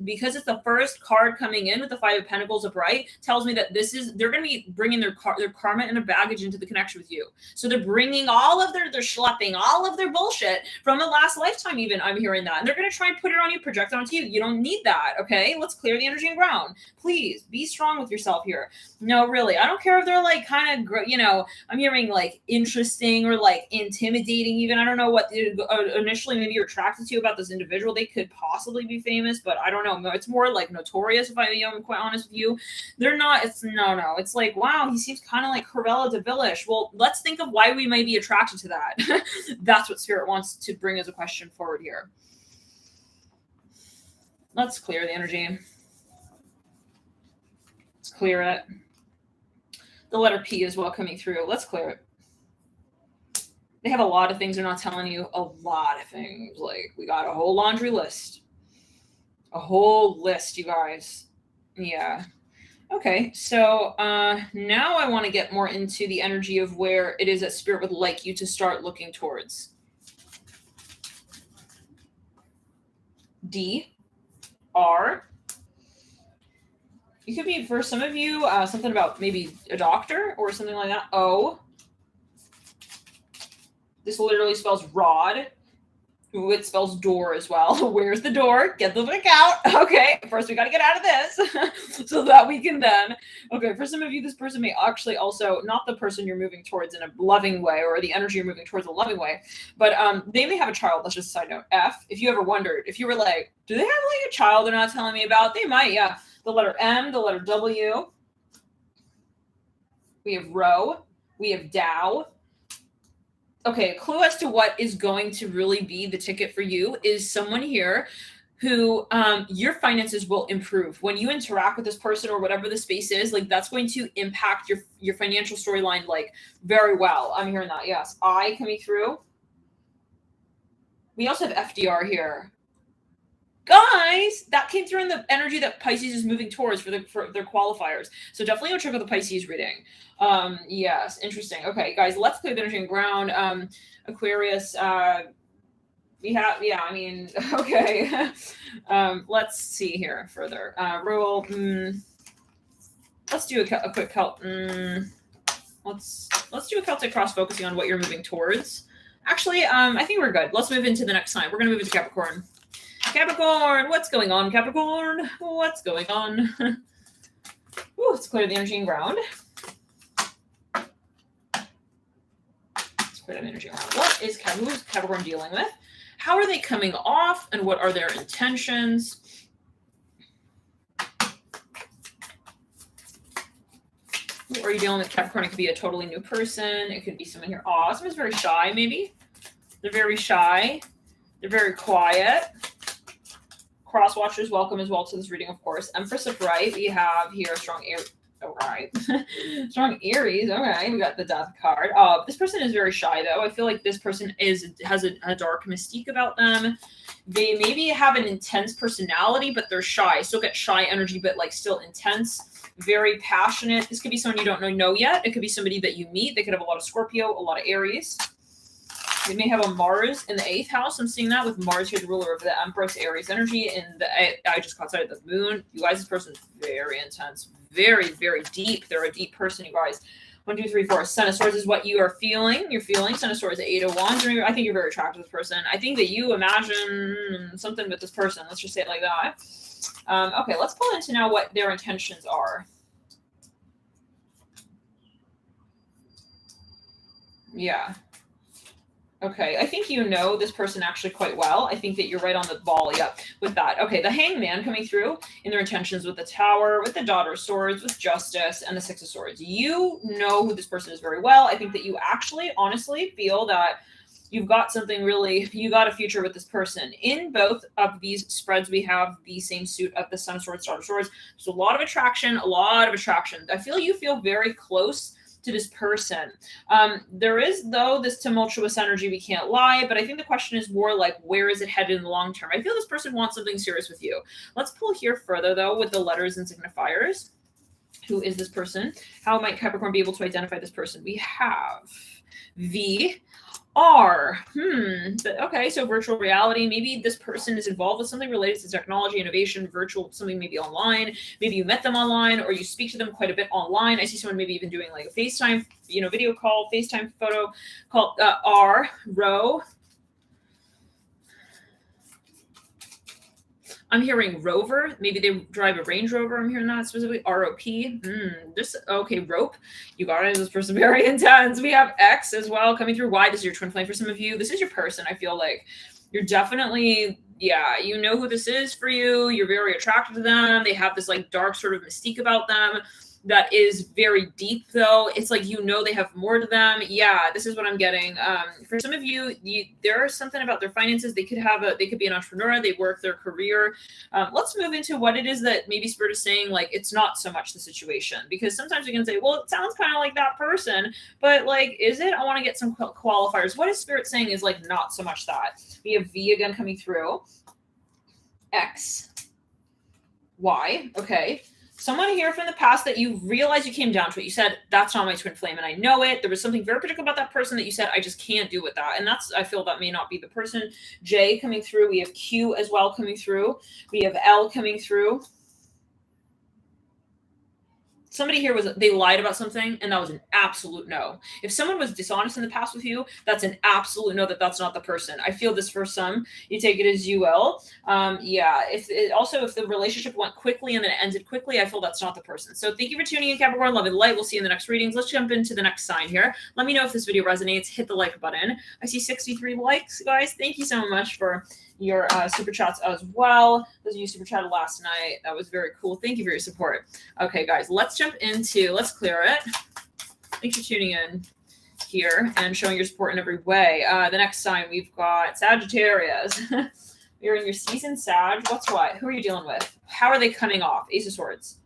because it's the first card coming in with the Five of Pentacles upright, tells me that they're going to be bringing their karma and their baggage into the connection with you. So they're bringing all of their schlepping, all of their bullshit from a last lifetime even, I'm hearing that. And they're going to try and put it on you, project it onto you. You don't need that, okay? Let's clear the energy and ground. Please, be strong with yourself here. No, really, I don't care if they're like kind of, I'm hearing like interesting or like intimidating even. I don't know what initially maybe you're attracted to about this individual. They could possibly be famous, but I don't know. It's more like notorious, if I'm quite honest with you. They're not, it's no. It's like, wow, he seems kind of like Cruella de Villiers. Well, let's think of why we might be attracted to that. That's what Spirit wants to bring as a question forward here. Let's clear the energy. Let's clear it. The letter P as well coming through. Let's clear it. They have a lot of things they're not telling you. A lot of things. Like, we got a whole laundry list. A whole list, you guys. Yeah. Okay, so now I want to get more into the energy of where it is that Spirit would like you to start looking towards. D, R. It could be, for some of you, something about maybe a doctor or something like that. O. This literally spells rod. Ooh, it spells door as well. Where's the door? Get the book out. Okay, first we got to get out of this so that we can then. Okay, for some of you, this person may actually also, not the person you're moving towards in a loving way or the energy you're moving towards a loving way, but they may have a child. That's just a side note. F, if you ever wondered, if you were like, do they have like a child they're not telling me about? They might, yeah. The letter M, the letter W. We have Rho. We have Tao. Okay, a clue as to what is going to really be the ticket for you is someone here who your finances will improve. When you interact with this person or whatever the space is, like that's going to impact your financial storyline like very well. I'm hearing that, yes. I coming through. We also have FDR here. Guys, that came through in the energy that Pisces is moving towards for their qualifiers. So definitely go check out the Pisces reading. Yes, interesting. Okay, guys, let's clear the energy and ground. Aquarius, we have, yeah, I mean, okay. Let's see here further. Rule. Let's do a quick let's do a Celtic Cross focusing on what you're moving towards. Actually, I think we're good. Let's move into the next sign. We're going to move into Capricorn. Capricorn, what's going on, Capricorn? What's going on? Ooh, let's clear the energy and ground. Let's clear the energy and ground. Who's Capricorn dealing with? How are they coming off, and what are their intentions? Who are you dealing with, Capricorn? It could be a totally new person. It could be someone here. Oh, someone's very shy, maybe. They're very shy. They're very quiet. Cross watchers, welcome as well to this reading, of course. Empress upright. We have here a strong Aries. All right. Strong Aries. Okay. We got the death card. This person is very shy, though. I feel like this person has a dark mystique about them. They maybe have an intense personality, but they're shy. Still get shy energy, but like still intense. Very passionate. This could be someone you don't know yet. It could be somebody that you meet. They could have a lot of Scorpio, a lot of Aries. They may have a Mars in the 8th house. I'm seeing that with Mars here, the ruler of the Empress, Aries energy. And I just caught sight of the moon. You guys, this person is very intense. Very, very deep. They're a deep person, you guys. 1, 2, 3, 4. Son of Swords is what you are feeling. You're feeling. Son of Swords, 8 of Wands. I think you're very attracted to this person. I think that you imagine something with this person. Let's just say it like that. Okay, let's pull into now what their intentions are. Yeah. Okay, I think you know this person actually quite well. I think that you're right on the ball, yep, with that. Okay, the Hangman coming through in their intentions with the Tower, with the Daughter of Swords, with Justice, and the Six of Swords. You know who this person is very well. I think that you actually, honestly, feel that you've got something really, you got a future with this person. In both of these spreads, we have the same suit of the Sun of Swords, Daughter of Swords. There's a lot of attraction, I feel you feel very close to this person. There is, though, this tumultuous energy, we can't lie, but I think the question is more like, where is it headed in the long term? I feel this person wants something serious with you. Let's pull here further, though, with the letters and signifiers. Who is this person? How might Capricorn be able to identify this person? We have V, R. Okay, so virtual reality. Maybe this person is involved with something related to technology, innovation, virtual, something maybe online. Maybe you met them online or you speak to them quite a bit online. I see someone maybe even doing like a FaceTime, video call, FaceTime photo call. R, Row. I'm hearing Rover. Maybe they drive a Range Rover. I'm hearing that specifically. ROP. Okay, Rope. You got it. This person very intense. We have X as well coming through. Y. This is your twin flame for some of you. This is your person. I feel like you're definitely, you know who this is for you. You're very attracted to them. They have this like dark sort of mystique about them that is very deep, though. It's like, they have more to them. Yeah, this is what I'm getting. For some of you, there is something about their finances. They could be an entrepreneur. They work their career. Let's move into what it is that maybe Spirit is saying, like, it's not so much the situation. Because sometimes you can say, well, it sounds kind of like that person. But, like, is it? I want to get some qualifiers. What is Spirit saying is, like, not so much that. We have V again coming through. X. Y. Okay. Someone here from the past that you realize you came down to it. You said, that's not my twin flame, and I know it. There was something very particular about that person that you said, I just can't do with that. And I feel that may not be the person. J coming through. We have Q as well coming through. We have L coming through. Somebody here they lied about something, and that was an absolute no. If someone was dishonest in the past with you, that's an absolute no, that's not the person. I feel this for some. You take it as you will. If the relationship went quickly and then it ended quickly, I feel that's not the person. So thank you for tuning in, Capricorn. Love and light. We'll see you in the next readings. Let's jump into the next sign here. Let me know if this video resonates. Hit the like button. I see 63 likes, guys. Thank you so much for your super chats as well. Those of you super chatted last night, that was very cool. Thank you for your support. Okay, guys, let's clear it. Thanks for tuning in here and showing your support in every way. The next sign, we've got Sagittarius. You're in your season, Sag. What's what? Who are you dealing with? How are they coming off? Ace of Swords.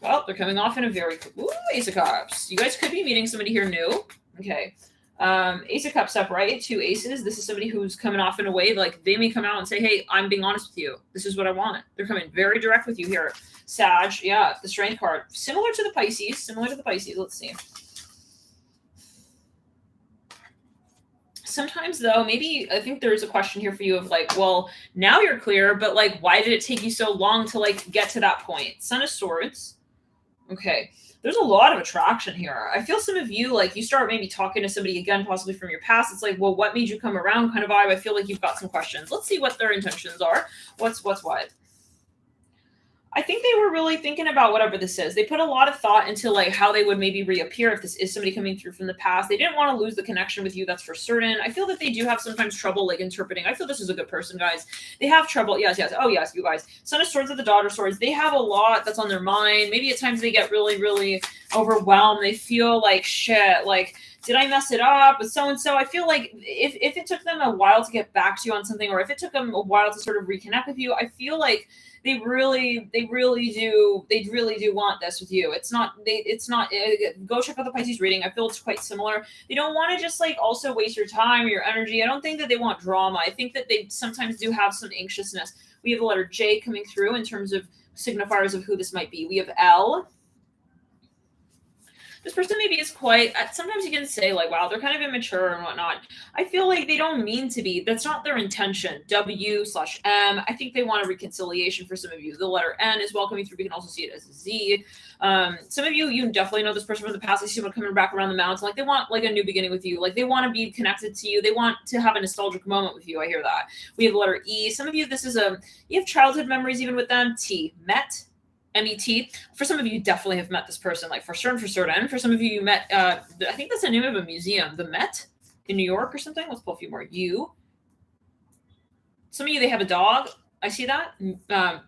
Well, they're coming off in a very... Ooh, Ace of Cups. You guys could be meeting somebody here new. Okay. Ace of Cups up, right? 2 aces. This is somebody who's coming off in a way like they may come out and say, hey, I'm being honest with you. This is what I want. They're coming very direct with you here. Sag, the Strength card. Similar to the Pisces. Let's see. Sometimes, though, maybe I think there's a question here for you of like, well, now you're clear, but like, why did it take you so long to like get to that point? Son of Swords. Okay. There's a lot of attraction here. I feel some of you, like, you start maybe talking to somebody again, possibly from your past. It's like, well, what made you come around kind of vibe. I feel like you've got some questions. Let's see what their intentions are. What's what? I think they were really thinking about whatever this is. They put a lot of thought into like how they would maybe reappear if this is somebody coming through from the past. They didn't want to lose the connection with you. That's for certain. I feel that they do have sometimes trouble like interpreting. I feel this is a good person, guys. They have trouble. Yes. Oh, yes, you guys. Son of Swords with the Daughter of Swords. They have a lot that's on their mind. Maybe at times they get really, really overwhelmed. They feel like shit. Like, did I mess it up with so-and-so? I feel like if it took them a while to get back to you on something, or if it took them a while to sort of reconnect with you, I feel like they really do want this with you. It's not, go check out the Pisces reading. I feel it's quite similar. They don't want to just like also waste your time or your energy. I don't think that they want drama. I think that they sometimes do have some anxiousness. We have the letter J coming through in terms of signifiers of who this might be. We have L. This person maybe is quite, sometimes you can say like, wow, they're kind of immature and whatnot. I feel like they don't mean to be. That's not their intention. W/M. I think they want a reconciliation for some of you. The letter N is well coming through. We can also see it as a Z. Some of you definitely know this person from the past. I see someone coming back around the mountain. Like they want like a new beginning with you. Like they want to be connected to you. They want to have a nostalgic moment with you. I hear that. We have the letter E. Some of you, you have childhood memories even with them. T. Met. MET. For some of you, definitely have met this person, like for certain. For some of you, you met, I think that's the name of a museum, the Met in New York or something. Let's pull a few more. You. Some of you, they have a dog. I see that.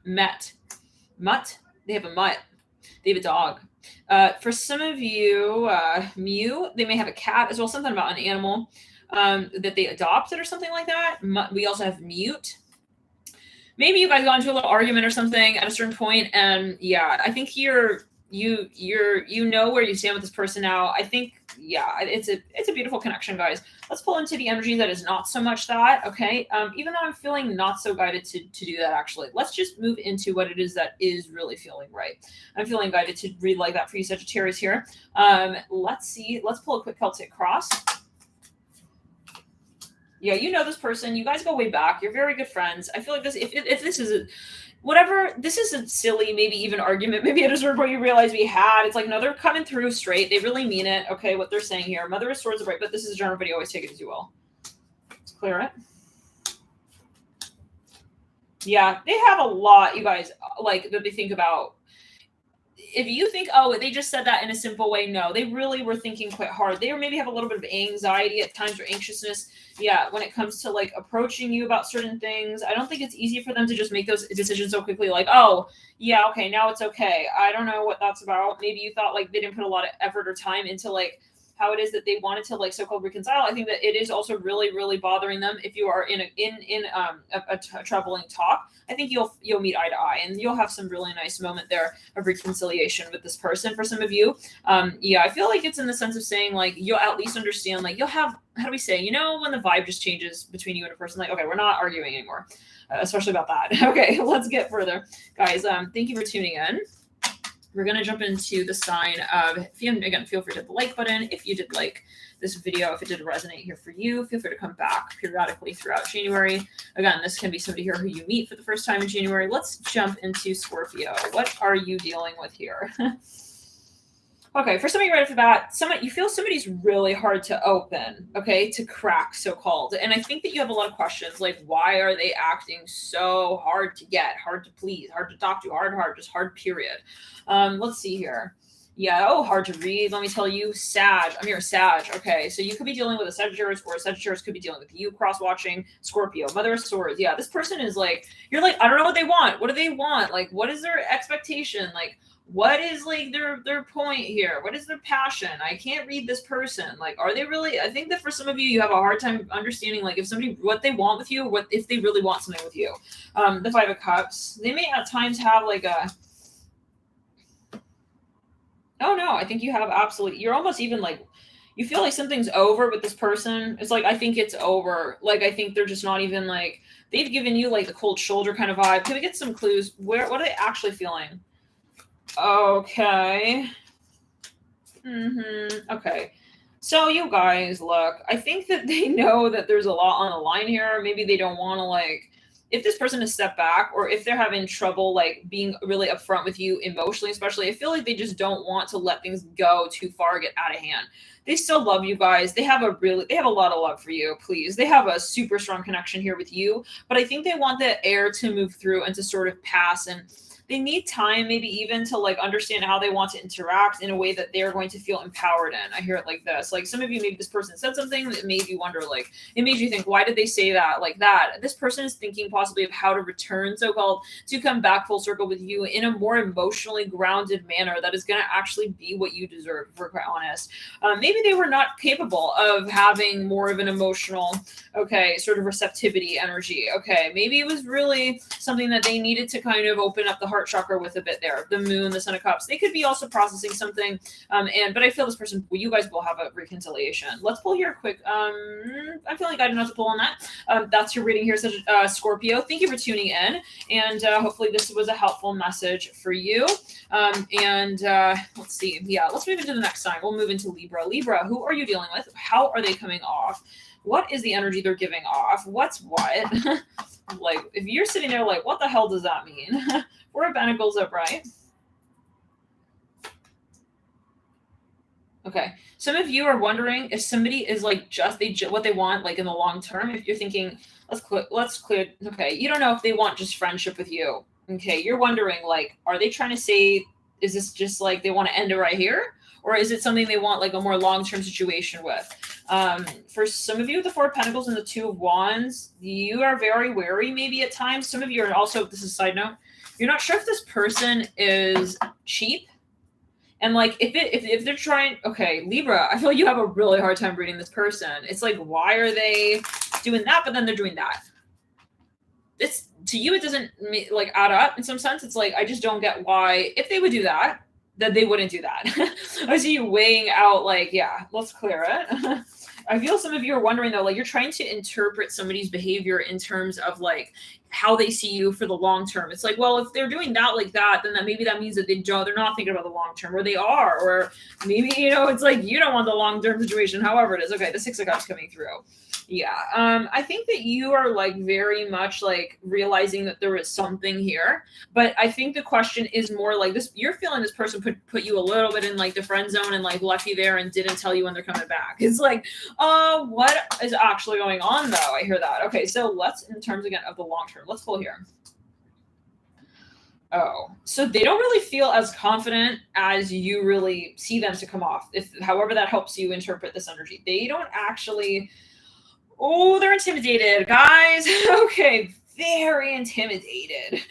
Met. Mutt. They have a mutt. They have a dog. For some of you, Mew, they may have a cat as well, something about an animal that they adopted or something like that. We also have Mute. Maybe you guys got into a little argument or something at a certain point, and yeah, I think you know where you stand with this person now. I think, yeah, it's a beautiful connection, guys. Let's pull into the energy that is not so much that, okay? Even though I'm feeling not so guided to do that, actually. Let's just move into what it is that is really feeling right. I'm feeling guided to read like that for you, Sagittarius here. Let's see. Let's pull a quick Celtic Cross. Yeah, you know this person. You guys go way back. You're very good friends. I feel like this, if this is whatever, this is a silly, maybe even argument, maybe at a certain point you realize we had. It's like, no, they're coming through straight. They really mean it. Okay, what they're saying here. Mother of Swords is right, but this is a general video. Always take it as you will. Let's clear it. Yeah, they have a lot, you guys, like, that they think about. If you think, oh, they just said that in a simple way, no, they really were thinking quite hard. They maybe have a little bit of anxiety at times or anxiousness. Yeah, when it comes to like approaching you about certain things, I don't think it's easy for them to just make those decisions so quickly. Like, oh, yeah, okay, now it's okay. I don't know what that's about. Maybe you thought like they didn't put a lot of effort or time into like how it is that they wanted to like so-called reconcile. I think that it is also really, really bothering them. If you are in a troubling talk, I think you'll meet eye to eye, and you'll have some really nice moment there of reconciliation with this person. For some of you, yeah, I feel like it's in the sense of saying like you'll at least understand, like you'll have, how do we say, you know, when the vibe just changes between you and a person, like, okay, we're not arguing anymore, especially about that. Okay, let's get further, guys. Thank you for tuning in. We're going to jump into the sign of, again, feel free to hit the like button. If you did like this video, if it did resonate here for you, feel free to come back periodically throughout January. Again, this can be somebody here who you meet for the first time in January. Let's jump into Scorpio. What are you dealing with here? Okay, for some of you right off the bat, you feel somebody's really hard to open, okay, to crack, so-called. And I think that you have a lot of questions, like, why are they acting so hard to get, hard to please, hard to talk to, just hard, period. Let's see here. Yeah, hard to read. Let me tell you, Sag. I'm here, Sag. Okay, so you could be dealing with a Sagittarius, or a Sagittarius could be dealing with you, cross-watching, Scorpio, Mother of Swords. Yeah, this person is like, you're like, I don't know what they want. What do they want? Like, what is their expectation? Like, what is like their point here? What is their passion? I can't read this person. Like, are they really? I think that for some of you, you have a hard time understanding, like, if somebody, what they want with you, what if they really want something with you. The Five of Cups. They may at times have like a, oh no, I think you have absolutely, you're almost even like, you feel like something's over with this person. It's like, I think it's over. Like, I think they're just not even like, they've given you like the cold shoulder kind of vibe. Can we get some clues? What are they actually feeling? Okay. Okay. So you guys, look, I think that they know that there's a lot on the line here. Maybe they don't want to, like, if this person is step back, or if they're having trouble, like, being really upfront with you emotionally, especially, I feel like they just don't want to let things go too far, get out of hand. They still love you guys. They have a lot of love for you, please. They have a super strong connection here with you, but I think they want the air to move through and to sort of pass and they need time, maybe even to like understand how they want to interact in a way that they're going to feel empowered in. I hear it like this. Like some of you, maybe this person said something that made you wonder, like it made you think, why did they say that like that? This person is thinking possibly of how to return, so-called, to come back full circle with you in a more emotionally grounded manner that is going to actually be what you deserve, if we're quite honest. Maybe they were not capable of having more of an emotional, okay, sort of receptivity energy. Okay, maybe it was really something that they needed to kind of open up the heart chakra with a bit there. The moon, the Son of Cups. They could be also processing something. But I feel this person, well, you guys will have a reconciliation. Let's pull here quick. I'm feeling guided not to pull on that. That's your reading here, Scorpio. Thank you for tuning in, and hopefully this was a helpful message for you. Let's see. Yeah, let's move into the next sign. We'll move into Libra. Libra, who are you dealing with? How are they coming off? What is the energy they're giving off? What's what? Like, if you're sitting there like, what the hell does that mean? Four of Pentacles upright. Okay. Some of you are wondering if somebody is like what they want, like in the long term. If you're thinking, let's clear. Okay. You don't know if they want just friendship with you. Okay. You're wondering, like, are they trying to say, is this just like they want to end it right here? Or is it something they want like a more long-term situation with? For some of you, the Four of Pentacles and the Two of Wands, you are very wary maybe at times. Some of you are also, this is a side note, you're not sure if this person is cheap. And like, if they're trying, okay, Libra, I feel like you have a really hard time reading this person. It's like, why are they doing that? But then they're doing that. It's, to you, it doesn't like add up in some sense. It's like, I just don't get why, if they would do that they wouldn't do that. I see you weighing out like, yeah, let's clear it. I feel some of you are wondering though, like you're trying to interpret somebody's behavior in terms of like how they see you for the long term. It's like, well, if they're doing that like that, then maybe that means that they're not thinking about the long term, or they are, or maybe, you know, it's like you don't want the long term situation, however it is. Okay, the Six of Cups coming through. Yeah, I think that you are like very much like realizing that there is something here, but I think the question is more like this. You're feeling this person put you a little bit in like the friend zone and like left you there and didn't tell you when they're coming back. It's like, what is actually going on though? I hear that. Okay, so let's, in terms again of the long term, let's pull here. Oh, so they don't really feel as confident as you really see them to come off. If, however, that helps you interpret this energy, they don't actually. Oh, they're intimidated, guys. Okay, very intimidated.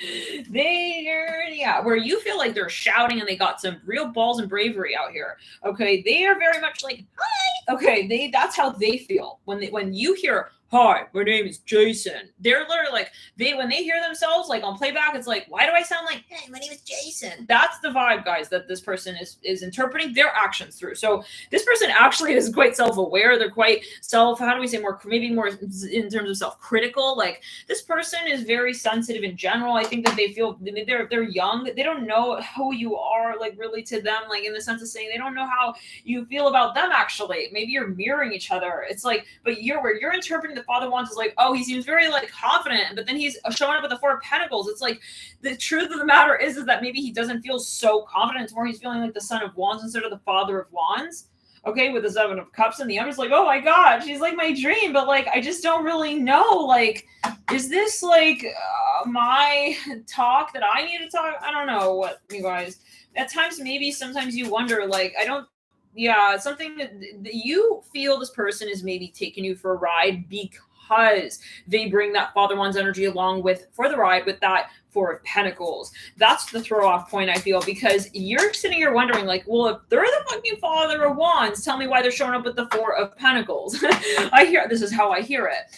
Yeah, where you feel like they're shouting and they got some real balls and bravery out here. Okay, they are very much like, hi. Okay, that's how they feel when you hear, hi, my name is Jason. They're literally like, when they hear themselves like on playback, it's like, why do I sound like, hey, my name is Jason? That's the vibe, guys, that this person is interpreting their actions through. So this person actually is quite self-aware. They're quite how do we say, maybe more in terms of self-critical. Like this person is very sensitive in general. I think that they feel they're young. They don't know who you are, like really to them, like in the sense of saying they don't know how you feel about them actually. Maybe you're mirroring each other. It's like, but where you're interpreting the Father Wands is like, oh, he seems very like confident, but then he's showing up with the Four of Pentacles. It's like the truth of the matter is that maybe he doesn't feel so confident. It's more he's feeling like the Son of Wands instead of the Father of Wands. Okay, with the Seven of Cups, and the other's like, oh my God, she's like my dream, but like I just don't really know. Like, is this like my talk that I need to talk? I don't know what, you guys. At times, maybe sometimes you wonder, like, yeah, something that you feel this person is maybe taking you for a ride because they bring that Father Wands energy along for the ride with that Four of Pentacles. That's the throw off point, I feel, because you're sitting here wondering like, well, if they're the fucking Father of Wands, tell me why they're showing up with the Four of Pentacles. This is how I hear it.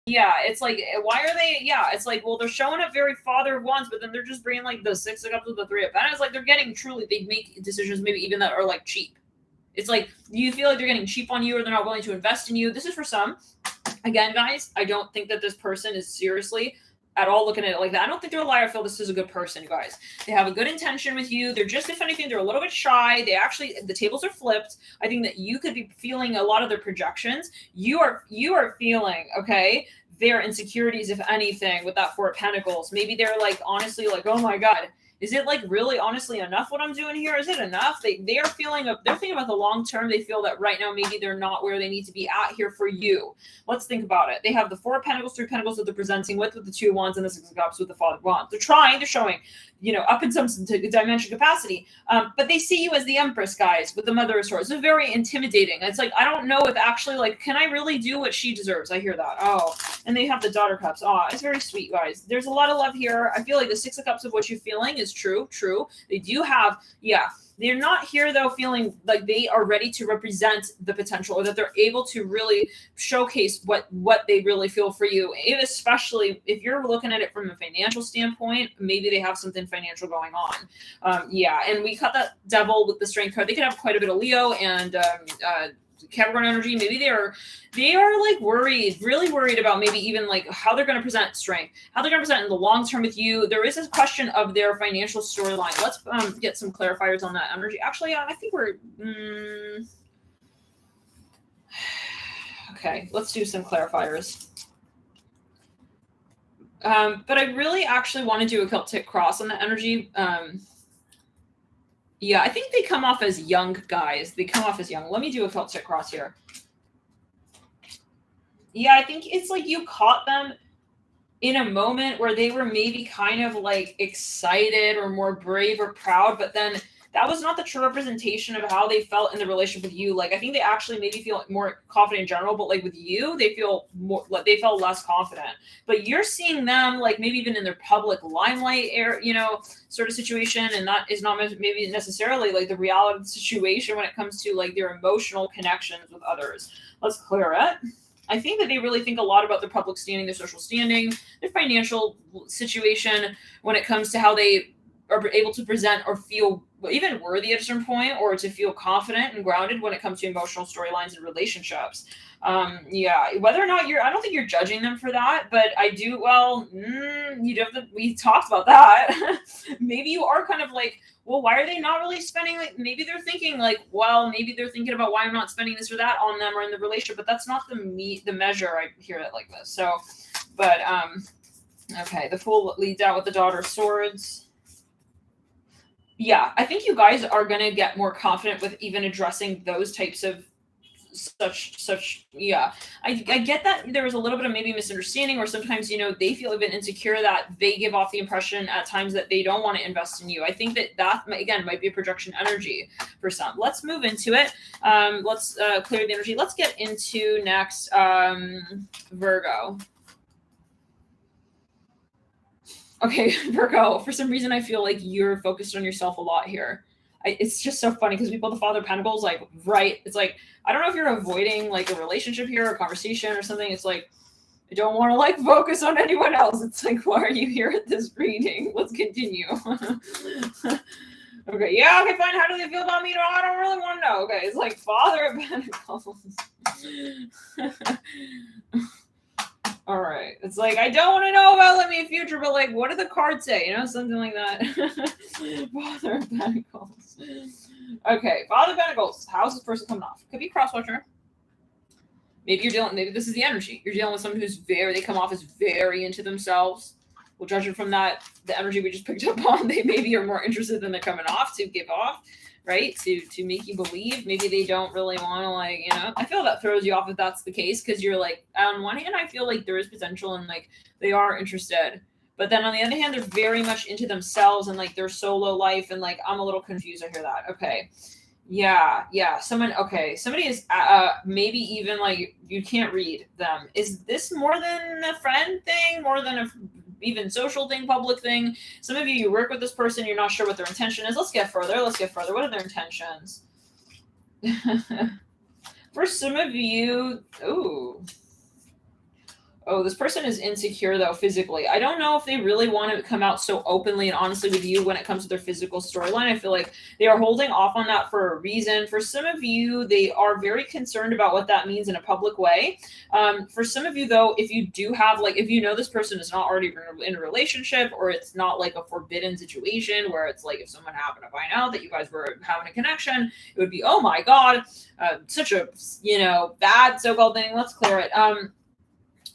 Yeah, it's like, why are they? Yeah, it's like, well, they're showing up very Father of Wands, but then they're just bringing like the Six of Cups with the Three of Pentacles. Like they're getting they make decisions maybe even that are like cheap. It's like, you feel like they're getting cheap on you or they're not willing to invest in you. This is for some. Again, guys, I don't think that this person is seriously at all looking at it like that. I don't think they're a liar. I feel this is a good person, guys. They have a good intention with you. They're just, if anything, they're a little bit shy. The tables are flipped. I think that you could be feeling a lot of their projections. You are feeling, okay, their insecurities, if anything, with that Four of Pentacles. Maybe they're like, honestly, like, oh my God, Is it like really honestly enough what I'm doing here? Is it enough? They are feeling, they're thinking about the long term. They feel that right now maybe they're not where they need to be at here for you. Let's think about it. They have the 4 of Pentacles, 3 of Pentacles that they're presenting with the 2 of Wands, and the 6 of Cups with the Father of Wands. They're trying, they're showing, you know, up in some dimension capacity. But they see you as the Empress, guys, with the Mother of Swords. It's very intimidating. It's like, I don't know if actually, like, can I really do what she deserves? I hear that. Oh, and they have the Daughter Cups. Oh, it's very sweet, guys. There's a lot of love here. I feel like the 6 of Cups of what you're feeling is true. They do have, yeah. They're not here, though, feeling like they are ready to represent the potential, or that they're able to really showcase what they really feel for you. Especially if you're looking at it from a financial standpoint, maybe they have something financial going on. Yeah, and we cut that Devil with the Strength card. They could have quite a bit of Leo and Capricorn energy. Maybe they are like worried, really worried about maybe even like how they're going to present strength, how they're going to present in the long term with you. There is a question of their financial storyline. Let's get some clarifiers on that energy. Actually, I think we're okay. Let's do some clarifiers. But I really actually want to do a Celtic Cross on the energy. Yeah, I think they come off as young guys. They come off as young. Let me do a Celtic Cross here. Yeah, I think it's like you caught them in a moment where they were maybe kind of like excited or more brave or proud, but then that was not the true representation of how they felt in the relationship with you. Like, I think they actually maybe feel more confident in general, but like with you, they feel more, like they felt less confident. But you're seeing them like maybe even in their public limelight sort of situation, and that is not maybe necessarily like the reality of the situation when it comes to like their emotional connections with others. Let's clear it. I think that they really think a lot about their public standing, their social standing, their financial situation when it comes to how they are able to present or feel even worthy at a certain point, or to feel confident and grounded when it comes to emotional storylines and relationships. Yeah, whether or not I don't think you're judging them for that, but I do, we talked about that. Maybe you are kind of like, well, why are they not really spending, like, maybe they're thinking like, well, maybe they're thinking about why I'm not spending this or that on them or in the relationship, but that's not the measure. I hear it like this. So, but, okay, the Fool leads out with the Daughter of Swords. Yeah, I think you guys are going to get more confident with even addressing those types of yeah. I get that there was a little bit of maybe misunderstanding, or sometimes, they feel even insecure that they give off the impression at times that they don't want to invest in you. I think that again might be a projection energy for some. Let's move into it. Let's clear the energy. Let's get into next Virgo. Okay, Virgo, for some reason I feel like you're focused on yourself a lot here. It's just so funny because we pull the Father of Pentacles, like, right. It's like, I don't know if you're avoiding like a relationship here, a conversation or something. It's like, I don't want to like focus on anyone else. It's like, why are you here at this reading? Let's continue. Okay, yeah, okay, fine. How do they feel about me? No, I don't really want to know. Okay, it's like Father of Pentacles. All right. It's like, I don't want to know about Let Me Future, but like, what do the cards say? Something like that. Father of Pentacles. Okay, Father of Pentacles. How's this person coming off? Could be cross-watcher. Maybe maybe this is the energy. You're dealing with someone who's they come off as very into themselves. We'll judge it from that, the energy we just picked up on. They maybe are more interested than they're coming off to give off. Right? To make you believe. Maybe they don't really want to, like, I feel that throws you off if that's the case, because you're like, on one hand, I feel like there is potential and like they are interested. But then on the other hand, they're very much into themselves and like their solo life, and like, I'm a little confused. I hear that. Okay. Yeah. Somebody is maybe even like, you can't read them. Is this more than a friend thing? More than a even social thing, public thing? Some of you work with this person, you're not sure what their intention is. Let's get further. What are their intentions? For some of you, this person is insecure though, physically. I don't know if they really want to come out so openly and honestly with you when it comes to their physical storyline. I feel like they are holding off on that for a reason. For some of you, they are very concerned about what that means in a public way. For some of you though, if you do have like, if this person is not already in a relationship, or it's not like a forbidden situation where it's like, if someone happened to find out that you guys were having a connection, it would be, oh my God, such a, bad so-called thing. Let's clear it.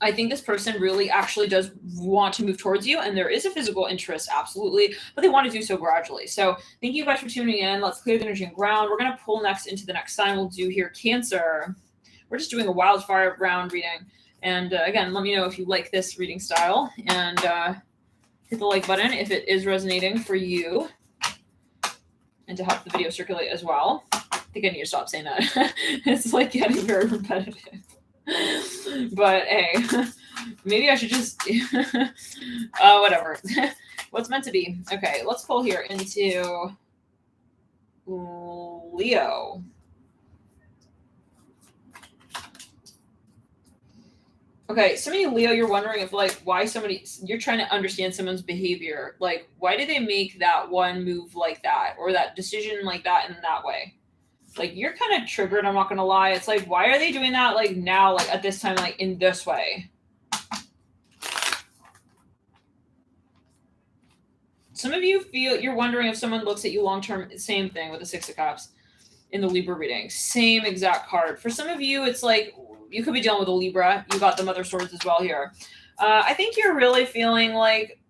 I think this person really actually does want to move towards you, and there is a physical interest, absolutely, but they want to do so gradually. So thank you guys for tuning in. Let's clear the energy and ground. We're going to pull next into the next sign. We'll do here Cancer. We're just doing a wildfire round reading. And again, let me know if you like this reading style, and hit the like button if it is resonating for you, and to help the video circulate as well. I think I need to stop saying that. It's like getting very repetitive. But hey, maybe I should just whatever. What's meant to be. Okay, let's pull here into Leo. Okay, some of you Leo, you're wondering if like why you're trying to understand someone's behavior. Like, why did they make that one move like that, or that decision like that in that way? Like, you're kind of triggered, I'm not going to lie. It's like, why are they doing that, like, now, like, at this time, like, in this way? Some of you feel, you're wondering if someone looks at you long-term, same thing with the Six of Cups in the Libra reading. Same exact card. For some of you, it's like, you could be dealing with a Libra. You got the Mother of Swords as well here. I think you're really feeling like,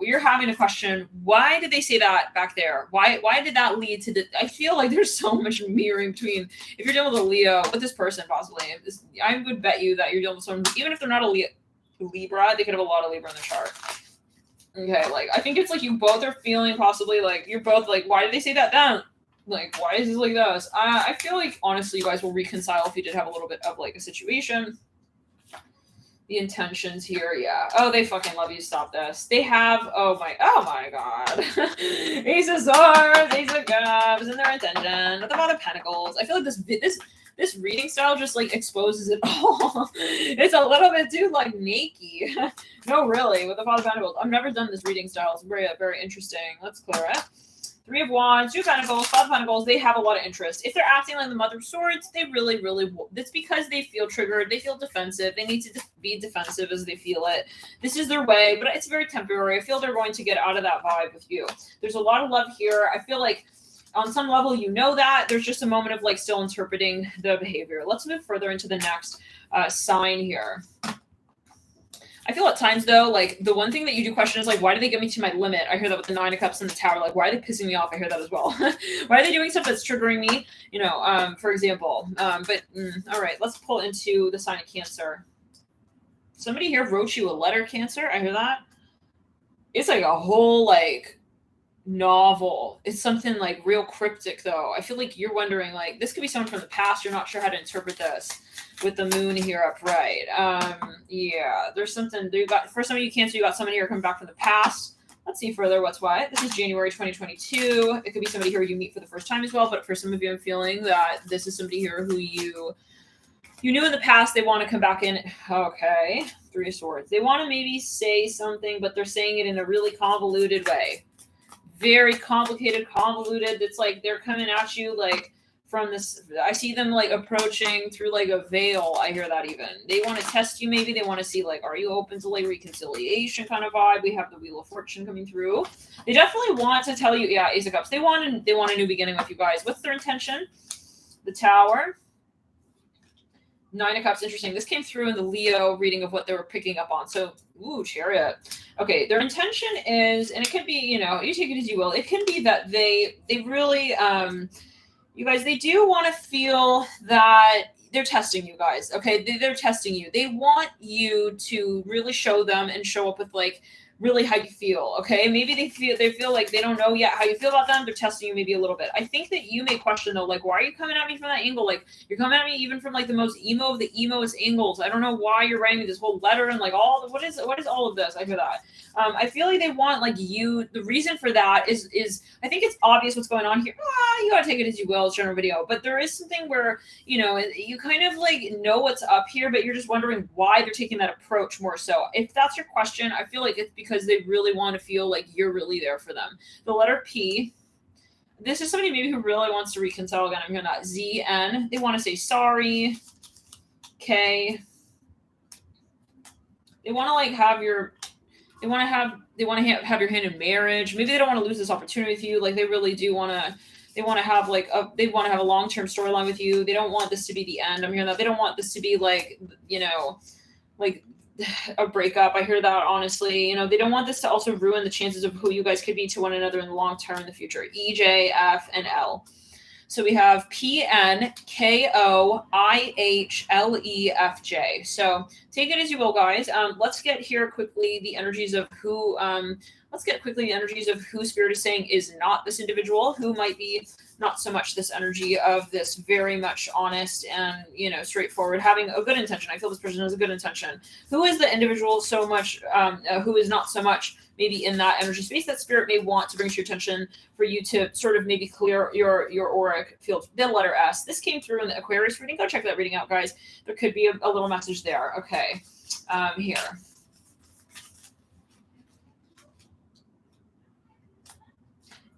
you're having to question, why did they say that back there? Why did that lead to the, I feel like there's so much mirroring between, if you're dealing with a Leo, with this person possibly, I would bet you that you're dealing with someone, even if they're not a Libra, they could have a lot of Libra in their chart. Okay, like, I think it's like you both are feeling possibly like, you're both like, why did they say that then? Like, why is this like this? I feel like, honestly, you guys will reconcile if you did have a little bit of like a situation. The intentions here, yeah. Oh, they fucking love you. Stop this. They have, oh my god. Ace of Swords, Ace of Cups, and their intention. With the Father of Pentacles. I feel like this reading style just like exposes it all. It's a little bit too like naked. No, really, with the Father of Pentacles. I've never done this reading style. It's very, very interesting. Let's clear it. Three of Wands, Two of Pentacles, Five of Pentacles, they have a lot of interest. If they're acting like the Mother of Swords, they really, that's because they feel triggered. They feel defensive. They need to be defensive as they feel it. This is their way, but it's very temporary. I feel they're going to get out of that vibe with you. There's a lot of love here. I feel like on some level, you know that. There's just a moment of like still interpreting the behavior. Let's move further into the next sign here. I feel at times, though, like, the one thing that you do question is, like, why do they get me to my limit? I hear that with the Nine of Cups and the Tower. Like, why are they pissing me off? I hear that as well. Why are they doing stuff that's triggering me? You know, for example. All right, let's pull into the sign of Cancer. Somebody here wrote you a letter, Cancer. I hear that. It's like a whole, like, novel. It's something, like, real cryptic, though. I feel like you're wondering, like, this could be someone from the past. You're not sure how to interpret this. With the moon here upright. Yeah, there's something you got for some of you Cancer, you got someone here coming back from the past. Let's see further what's why. This is January 2022. It could be somebody here you meet for the first time as well, but for some of you, I'm feeling that this is somebody here who you knew in the past. They want to come back in. Okay, Three of Swords. They want to maybe say something, but they're saying it in a really convoluted way. Very complicated, convoluted. It's like they're coming at you like from this, I see them like approaching through like a veil. I hear that even. They want to test you maybe. They want to see like, are you open to like reconciliation kind of vibe? We have the Wheel of Fortune coming through. They definitely want to tell you, yeah, Ace of Cups. They want a new beginning with you guys. What's their intention? The Tower. Nine of Cups, interesting. This came through in the Leo reading of what they were picking up on. So, ooh, Chariot. Okay, their intention is, and it could be, you know, you take it as you will. It can be that they really, you guys, they do want to feel that they're testing you guys. Okay, they're testing you. They want you to really show them and show up with like really how you feel. Okay, maybe they feel like they don't know yet how you feel about them. They're testing you maybe a little bit. I think that you may question though, like, why are you coming at me from that angle? Like, you're coming at me even from like the most emo of the emoest angles. I don't know why you're writing me this whole letter and like what is all of this? I hear that. I feel like they want like you. The reason for that is I think it's obvious what's going on here. You gotta take it as you will. It's general video, but there is something where you know you kind of like know what's up here, but you're just wondering why they're taking that approach more so. If that's your question, I feel like it's because they really want to feel like you're really there for them. The letter P. This is somebody maybe who really wants to reconcile again. I'm hearing that. Z, N. They want to say sorry. K. They want to like have your. They want to have your hand in marriage. Maybe they don't want to lose this opportunity with you. Like they really do want to. They want to have like they want to have a long-term storyline with you. They don't want this to be the end. I'm hearing that they don't want this to be like, you know, like a breakup. I hear that, honestly. You know, they don't want this to also ruin the chances of who you guys could be to one another in the long term in the future. E, J, F, and L. So we have P, N, K, O, I, H, L, E, F, J. So take it as you will, guys. Let's get here quickly the energies of who, Spirit is saying is not this individual, who might be not so much this energy of this very much honest and, you know, straightforward, having a good intention. I feel this person has a good intention. Who is the individual so much, who is not so much maybe in that energy space that Spirit may want to bring to your attention for you to sort of maybe clear your auric field? The letter S. This came through in the Aquarius reading. Go check that reading out, guys. There could be a little message there. Okay. Here.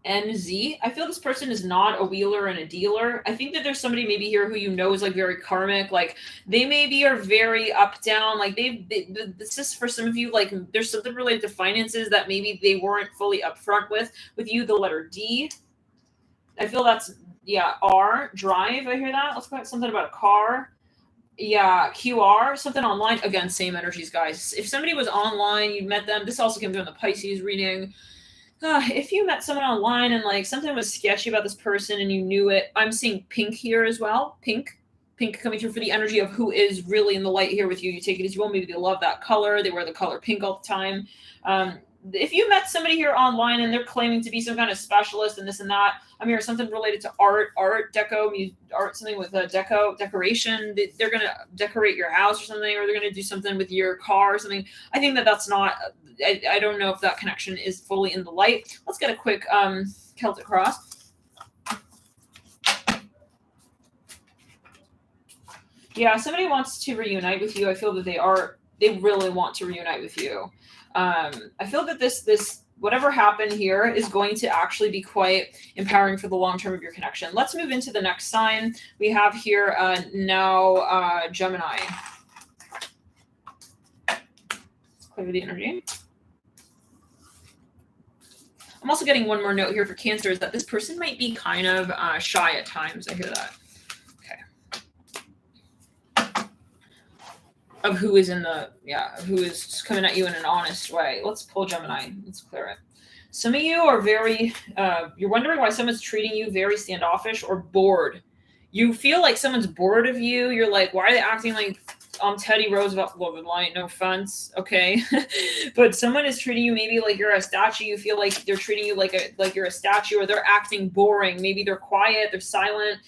NZ. I feel this person is not a wheeler and a dealer. I think that there's somebody maybe here who you know is like very karmic. Like they maybe are very up down. Like this is for some of you, like there's something related to finances that maybe they weren't fully upfront with you. The letter D. I feel that's, yeah, R, drive. I hear that. Let's go something about a car. Yeah, QR, something online. Again, same energies, guys. If somebody was online, you met them. This also came through in the Pisces reading. If you met someone online and like something was sketchy about this person and you knew it, I'm seeing pink here as well. Pink coming through for the energy of who is really in the light here with you. You take it as you will. Maybe they love that color. They wear the color pink all the time. If you met somebody here online and they're claiming to be some kind of specialist and this and that, I'm hearing something related to art, deco, art, something with a decoration. They're going to decorate your house or something, or they're going to do something with your car or something. I think that that's not, I don't know if that connection is fully in the light. Let's get a quick Celtic Cross. Yeah, somebody wants to reunite with you. I feel that they really want to reunite with you. I feel that this whatever happened here is going to actually be quite empowering for the long term of your connection. Let's move into the next sign. We have here now Gemini. Let's clear the energy. I'm also getting one more note here for Cancer, is that this person might be kind of shy at times. I hear that. Of who is who is coming at you in an honest way. Let's pull Gemini. Let's clear it. Some of you are very, you're wondering why someone's treating you very standoffish or bored. You feel like someone's bored of you. You're like, why are they acting like Teddy Roosevelt? Love and light, no offense, okay? But someone is treating you maybe like you're a statue. You feel like they're treating you like you're a statue, or they're acting boring. Maybe they're quiet, they're silent.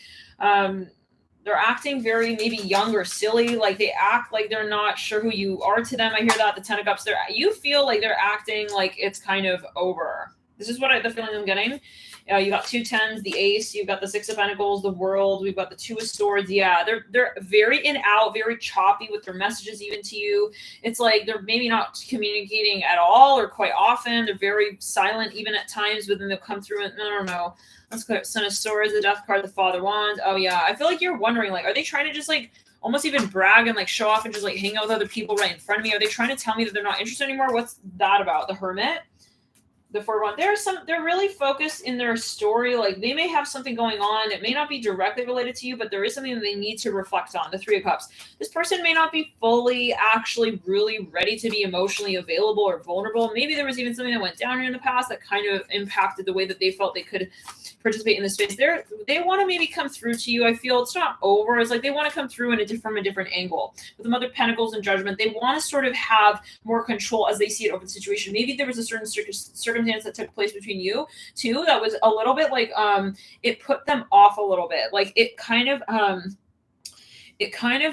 They're acting very maybe young or silly, like they act like they're not sure who you are to them. I hear that, the Ten of Cups. You feel like they're acting like it's kind of over. This is what the feeling I'm getting. You got 2 10s, the Ace. You've got the 6 of Pentacles, the World. We've got the 2 of Swords. Yeah, they're very in out, very choppy with their messages even to you. It's like they're maybe not communicating at all or quite often. They're very silent even at times, but then they'll come through and I don't know. Let's go. Son of Swords, the Death card, the Father Wands. Oh yeah, I feel like you're wondering, like, are they trying to just like almost even brag and like show off and just like hang out with other people right in front of me? Are they trying to tell me that they're not interested anymore? What's that about? The Hermit, the 4-1. They're really focused in their story. Like they may have something going on. It may not be directly related to you, but there is something that they need to reflect on. The 3 of Cups. This person may not be fully actually really ready to be emotionally available or vulnerable. Maybe there was even something that went down here in the past that kind of impacted the way that they felt they could participate in this space. They want to maybe come through to you. I feel it's not over. It's like they want to come through from a different angle. With the Mother of Pentacles and Judgment, they want to sort of have more control as they see it over the situation. Maybe there was a certain circumstance that took place between you two that was a little bit like it put them off a little bit. Like it kind of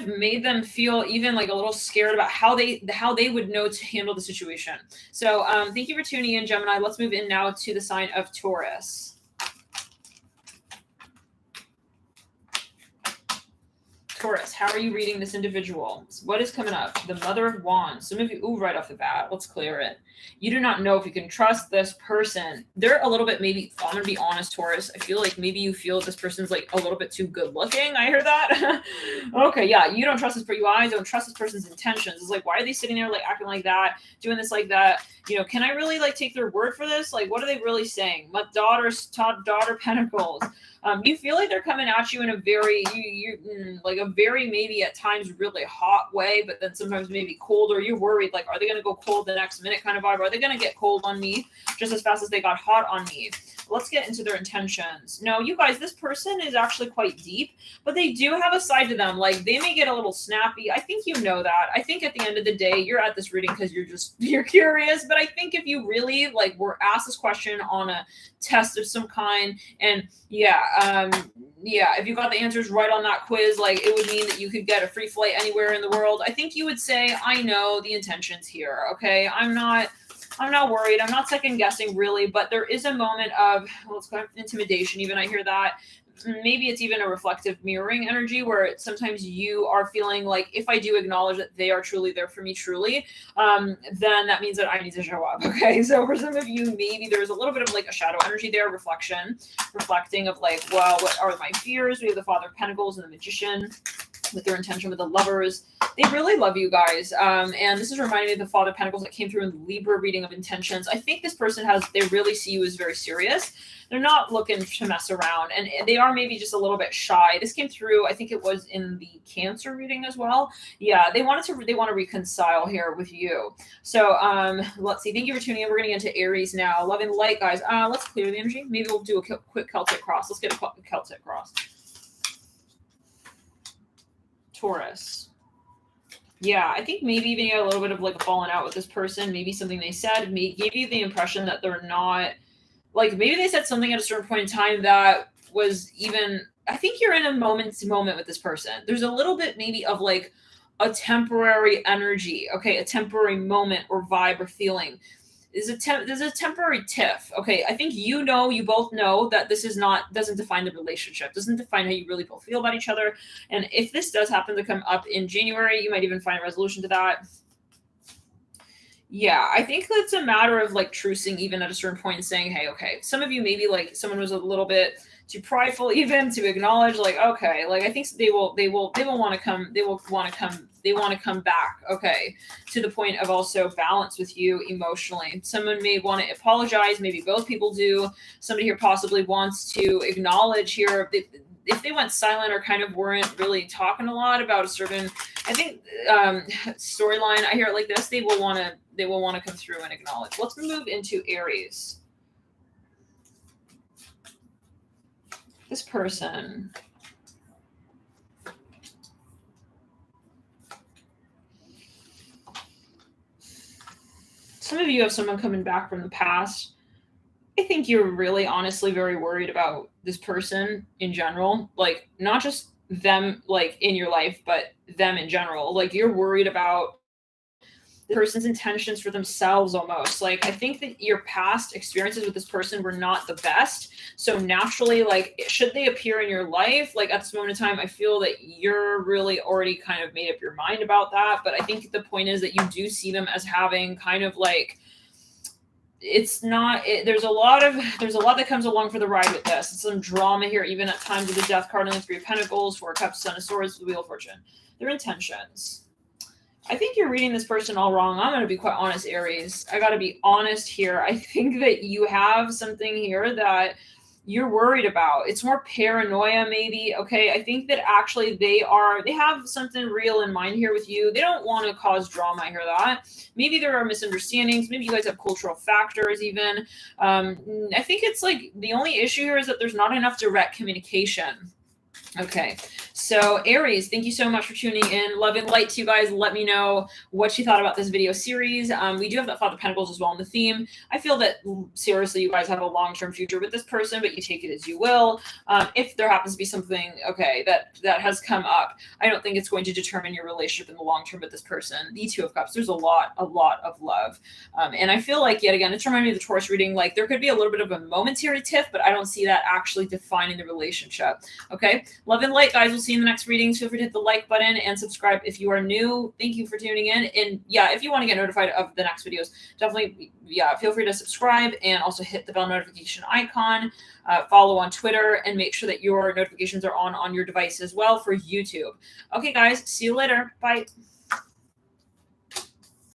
made them feel even like a little scared about how they would know to handle the situation. So thank you for tuning in, Gemini. Let's move in now to the sign of Taurus. Taurus, how are you reading this individual? What is coming up? The Mother of Wands. Some of you, right off the bat, let's clear it. You do not know if you can trust this person. They're a little bit, maybe, I'm going to be honest, Taurus. I feel like maybe you feel this person's like a little bit too good looking. I hear that. Okay, yeah, you don't trust this, but you guys don't trust this person's intentions. It's like, why are they sitting there like acting like that, doing this like that? You know, can I really like take their word for this? Like, what are they really saying? My daughter Pentacles. You feel like they're coming at you in a very, like a very maybe at times really hot way, but then sometimes maybe cold, or you're worried, like, are they going to go cold the next minute kind of vibe? Are they going to get cold on me just as fast as they got hot on me? Let's get into their intentions. No, you guys, this person is actually quite deep, but they do have a side to them. Like, they may get a little snappy. I think you know that. I think at the end of the day, you're at this reading because you're curious. But I think if you really like were asked this question on a test of some kind, and if you got the answers right on that quiz, like it would mean that you could get a free flight anywhere in the world. I think you would say, I know the intentions here. Okay, I'm not worried. I'm not second guessing really, but there is a moment of, well, it's kind of intimidation. Even I hear that. Maybe it's even a reflective mirroring energy where sometimes you are feeling like, if I do acknowledge that they are truly there for me, truly, then that means that I need to show up. Okay. So for some of you, maybe there's a little bit of like a shadow energy there, reflecting of like, well, what are my fears? We have the Father of Pentacles and the Magician with their intention with the Lovers. They really love you guys. And this is reminding me of the Father of Pentacles that came through in the Libra reading of intentions. I think this person they really see you as very serious. They're not looking to mess around, and they are maybe just a little bit shy. This came through, I think it was in the Cancer reading as well. Yeah, they want to reconcile here with you. So let's see. Thank you for tuning in. We're going to get into Aries now. Love and light, guys. Let's clear the energy. Maybe we'll do a quick Celtic cross. Let's get a Celtic cross. Taurus. Yeah, I think maybe even you got a little bit of like a falling out with this person. Maybe something they said gave you the impression that they're not, like maybe they said something at a certain point in time that was even, I think you're in a moment with this person. There's a little bit maybe of like a temporary energy, okay, a temporary moment or vibe or feeling. There's a temporary tiff. Okay, I think you both know that this doesn't define the relationship, doesn't define how you really both feel about each other. And if this does happen to come up in January, you might even find a resolution to that. Yeah, I think that's a matter of like trucing even at a certain point and saying, hey, okay, some of you maybe like someone was a little bit too prideful even to acknowledge like, okay, like I think they want to come back, okay, to the point of also balance with you emotionally. Someone may want to apologize, maybe both people do. Somebody here possibly wants to acknowledge here if they went silent or kind of weren't really talking a lot about a certain, I think, storyline. I hear it like this. They will want to come through and acknowledge. Let's move into Aries. This person. Some of you have someone coming back from the past. I think you're really honestly very worried about this person in general, like not just them like in your life, but them in general. Like you're worried about the person's intentions for themselves almost. Like I think that your past experiences with this person were not the best. So naturally, like should they appear in your life, like at this moment in time, I feel that you're really already kind of made up your mind about that. But I think the point is that you do see them as having kind of like, there's a lot that comes along for the ride with this. It's some drama here, even at times with the Death card and the Three of Pentacles, Four of Cups, Son of Swords, the Wheel of Fortune. Their intentions. I think you're reading this person all wrong. I'm going to be quite honest, Aries. I got to be honest here. I think that you have something here that you're worried about. It's more paranoia maybe. Okay. I think that actually they have something real in mind here with you. They don't want to cause drama. I hear that. Maybe there are misunderstandings. Maybe you guys have cultural factors even. I think it's like the only issue here is that there's not enough direct communication. Okay, so Aries, thank you so much for tuning in. Love and light to you guys. Let me know what you thought about this video series. We do have that Father of Pentacles as well in the theme. I feel that seriously, you guys have a long-term future with this person, but you take it as you will. If there happens to be something, okay, that has come up, I don't think it's going to determine your relationship in the long term with this person. The Two of Cups, there's a lot of love. And I feel like, yet again, it's reminding me of the Taurus reading, like there could be a little bit of a momentary tiff, but I don't see that actually defining the relationship. Okay. Love and light, guys. We'll see you in the next readings. Feel free to hit the like button and subscribe if you are new. Thank you for tuning in. And yeah, if you want to get notified of the next videos, definitely, feel free to subscribe and also hit the bell notification icon. Follow on Twitter and make sure that your notifications are on your device as well for YouTube. Okay, guys, see you later. Bye.